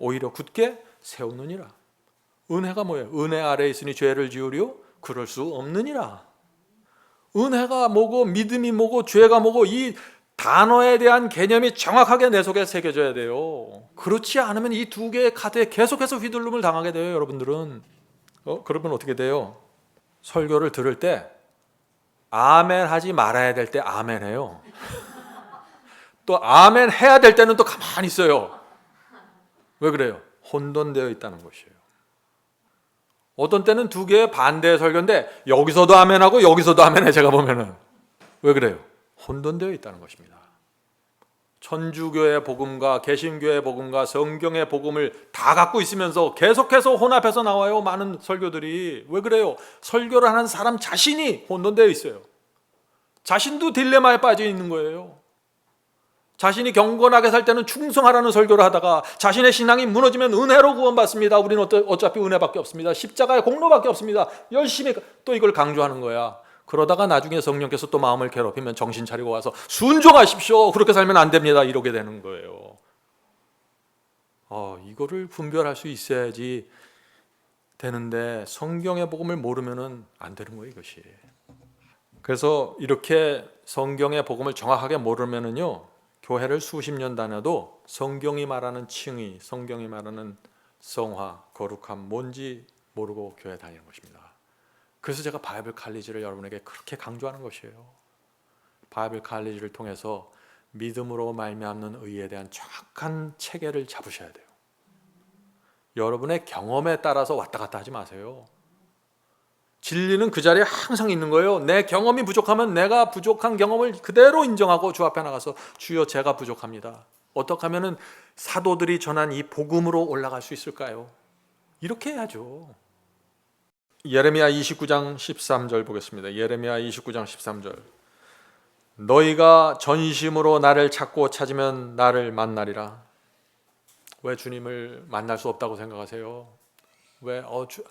오히려 굳게 세우느니라. 은혜가 뭐예요? 은혜 아래에 있으니 죄를 지으리요? 그럴 수 없느니라. 은혜가 뭐고 믿음이 뭐고 죄가 뭐고 이 단어에 대한 개념이 정확하게 내 속에 새겨져야 돼요. 그렇지 않으면 이 두 개의 카드에 계속해서 휘둘림을 당하게 돼요. 여러분들은 그러면 어떻게 돼요? 설교를 들을 때 아멘 하지 말아야 될 때 아멘 해요. 또 아멘 해야 될 때는 또 가만히 있어요. 왜 그래요? 혼돈되어 있다는 것이에요. 어떤 때는 두 개의 반대의 설교인데 여기서도 아멘하고 여기서도 아멘해. 제가 보면은 왜 그래요? 혼돈되어 있다는 것입니다. 천주교의 복음과 개신교의 복음과 성경의 복음을 다 갖고 있으면서 계속해서 혼합해서 나와요. 많은 설교들이. 왜 그래요? 설교를 하는 사람 자신이 혼돈되어 있어요. 자신도 딜레마에 빠져 있는 거예요. 자신이 경건하게 살 때는 충성하라는 설교를 하다가 자신의 신앙이 무너지면 은혜로 구원받습니다. 우리는 어차피 은혜밖에 없습니다. 십자가의 공로밖에 없습니다. 열심히 또 이걸 강조하는 거야. 그러다가 나중에 성령께서 또 마음을 괴롭히면 정신 차리고 와서 순종하십시오. 그렇게 살면 안 됩니다. 이러게 되는 거예요. 이거를 분별할 수 있어야지 되는데 성경의 복음을 모르면 안 되는 거예요, 이것이. 그래서 이렇게 성경의 복음을 정확하게 모르면은요, 교회를 수십 년 다녀도 성경이 말하는 칭의, 성경이 말하는 성화, 거룩함 뭔지 모르고 교회 다니는 것입니다. 그래서 제가 바이블 칼리지를 여러분에게 그렇게 강조하는 것이에요. 바이블 칼리지를 통해서 믿음으로 말미암는 의에 대한 정확한 체계를 잡으셔야 돼요. 여러분의 경험에 따라서 왔다 갔다 하지 마세요. 진리는 그 자리에 항상 있는 거예요. 내 경험이 부족하면 내가 부족한 경험을 그대로 인정하고 주 앞에 나가서 주여 제가 부족합니다. 어떻게 하면 사도들이 전한 이 복음으로 올라갈 수 있을까요? 이렇게 해야죠. 예레미야 29장 13절 보겠습니다. 예레미야 29장 13절. 너희가 전심으로 나를 찾고 찾으면 나를 만나리라. 왜 주님을 만날 수 없다고 생각하세요? 왜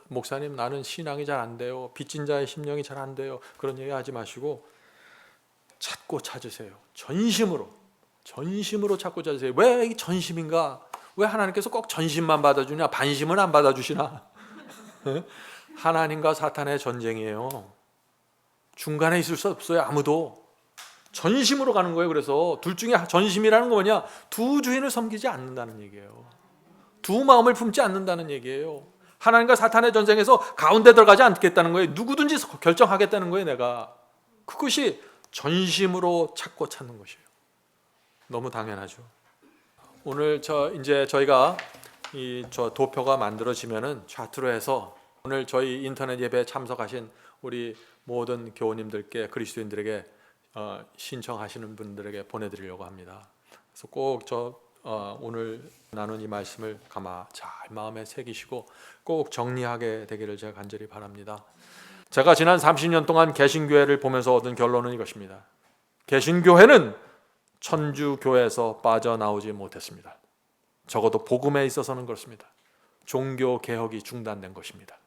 목사님 나는 신앙이 잘 안 돼요. 빚진 자의 심령이 잘 안 돼요. 그런 얘기 하지 마시고 찾고 찾으세요. 전심으로 찾고 찾으세요. 왜 이 전심인가? 왜 하나님께서 꼭 전심만 받아주냐? 반심은 안 받아주시나? 하나님과 사탄의 전쟁이에요. 중간에 있을 수 없어요. 아무도. 전심으로 가는 거예요. 그래서 둘 중에 전심이라는 거 뭐냐? 두 주인을 섬기지 않는다는 얘기예요. 두 마음을 품지 않는다는 얘기예요. 하나님과 사탄의 전쟁에서 가운데 들어가지 않겠다는 거예요. 누구든지 결정하겠다는 거예요. 내가. 그것이 전심으로 찾고 찾는 것이에요. 너무 당연하죠. 오늘 저희가 저 도표가 만들어지면은 차트로 해서 오늘 저희 인터넷 예배에 참석하신 우리 모든 교우님들께, 그리스도인들에게 신청하시는 분들에게 보내드리려고 합니다. 그래서 꼭 오늘 나눈 이 말씀을 잘 마음에 새기시고 꼭 정리하게 되기를 제가 간절히 바랍니다. 제가 지난 30년 동안 개신교회를 보면서 얻은 결론은 이것입니다. 개신교회는 천주교회에서 빠져나오지 못했습니다. 적어도 복음에 있어서는 그렇습니다. 종교 개혁이 중단된 것입니다.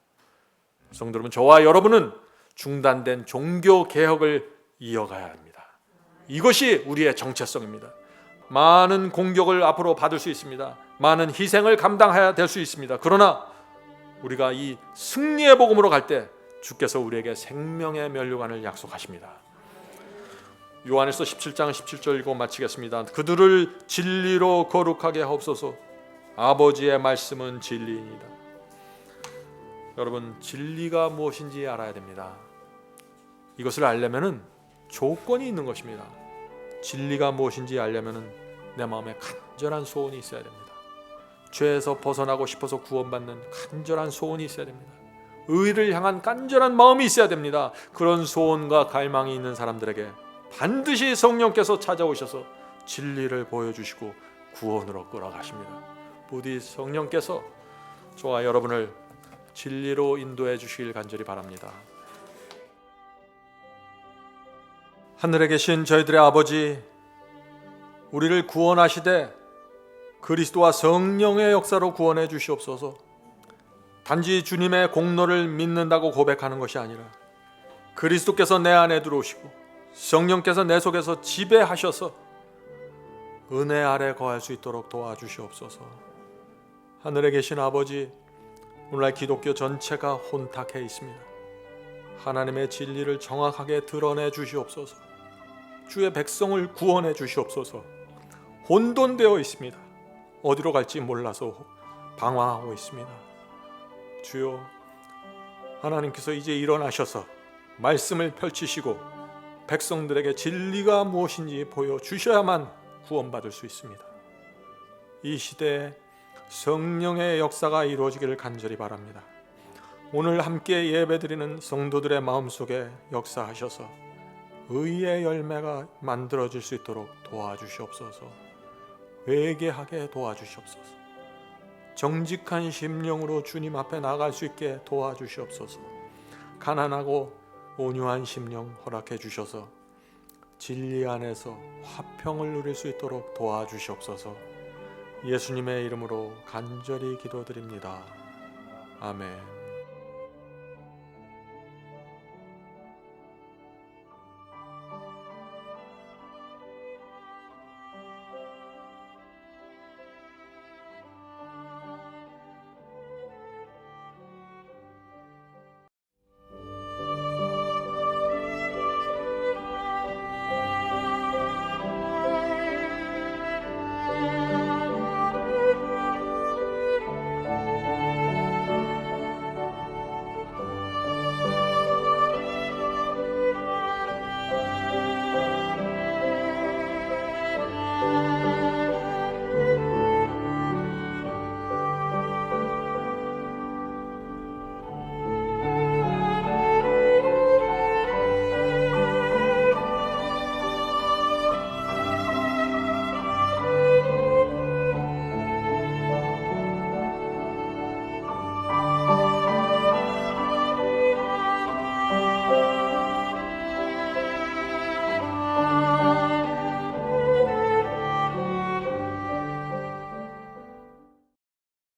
성도 여러분, 저와 여러분은 중단된 종교 개혁을 이어가야 합니다. 이것이 우리의 정체성입니다. 많은 공격을 앞으로 받을 수 있습니다. 많은 희생을 감당해야 될 수 있습니다. 그러나 우리가 이 승리의 복음으로 갈 때 주께서 우리에게 생명의 면류관을 약속하십니다. 요한일서 17장 17절 읽고 마치겠습니다. 그들을 진리로 거룩하게 하옵소서. 아버지의 말씀은 진리이니이다. 여러분, 진리가 무엇인지 알아야 됩니다. 이것을 알려면은 조건이 있는 것입니다. 진리가 무엇인지 알려면은 내 마음에 간절한 소원이 있어야 됩니다. 죄에서 벗어나고 싶어서 구원받는 간절한 소원이 있어야 됩니다. 의를 향한 간절한 마음이 있어야 됩니다. 그런 소원과 갈망이 있는 사람들에게 반드시 성령께서 찾아오셔서 진리를 보여주시고 구원으로 끌어가십니다. 부디 성령께서 저와 여러분을 진리로 인도해 주시길 간절히 바랍니다. 하늘에 계신 저희들의 아버지, 우리를 구원하시되 그리스도와 성령의 역사로 구원해 주시옵소서. 단지 주님의 공로를 믿는다고 고백하는 것이 아니라 그리스도께서 내 안에 들어오시고 성령께서 내 속에서 지배하셔서 은혜 아래 거할 수 있도록 도와주시옵소서. 하늘에 계신 아버지, 오늘날 기독교 전체가 혼탁해 있습니다. 하나님의 진리를 정확하게 드러내 주시옵소서. 주의 백성을 구원해 주시옵소서. 혼돈되어 있습니다. 어디로 갈지 몰라서 방황하고 있습니다. 주여, 하나님께서 이제 일어나셔서 말씀을 펼치시고 백성들에게 진리가 무엇인지 보여주셔야만 구원받을 수 있습니다. 이 시대에 성령의 역사가 이루어지기를 간절히 바랍니다. 오늘 함께 예배드리는 성도들의 마음속에 역사하셔서 의의 열매가 만들어질 수 있도록 도와주시옵소서. 회개하게 도와주시옵소서. 정직한 심령으로 주님 앞에 나갈 수 있게 도와주시옵소서. 가난하고 온유한 심령 허락해 주셔서 진리 안에서 화평을 누릴 수 있도록 도와주시옵소서. 예수님의 이름으로 간절히 기도드립니다. 아멘.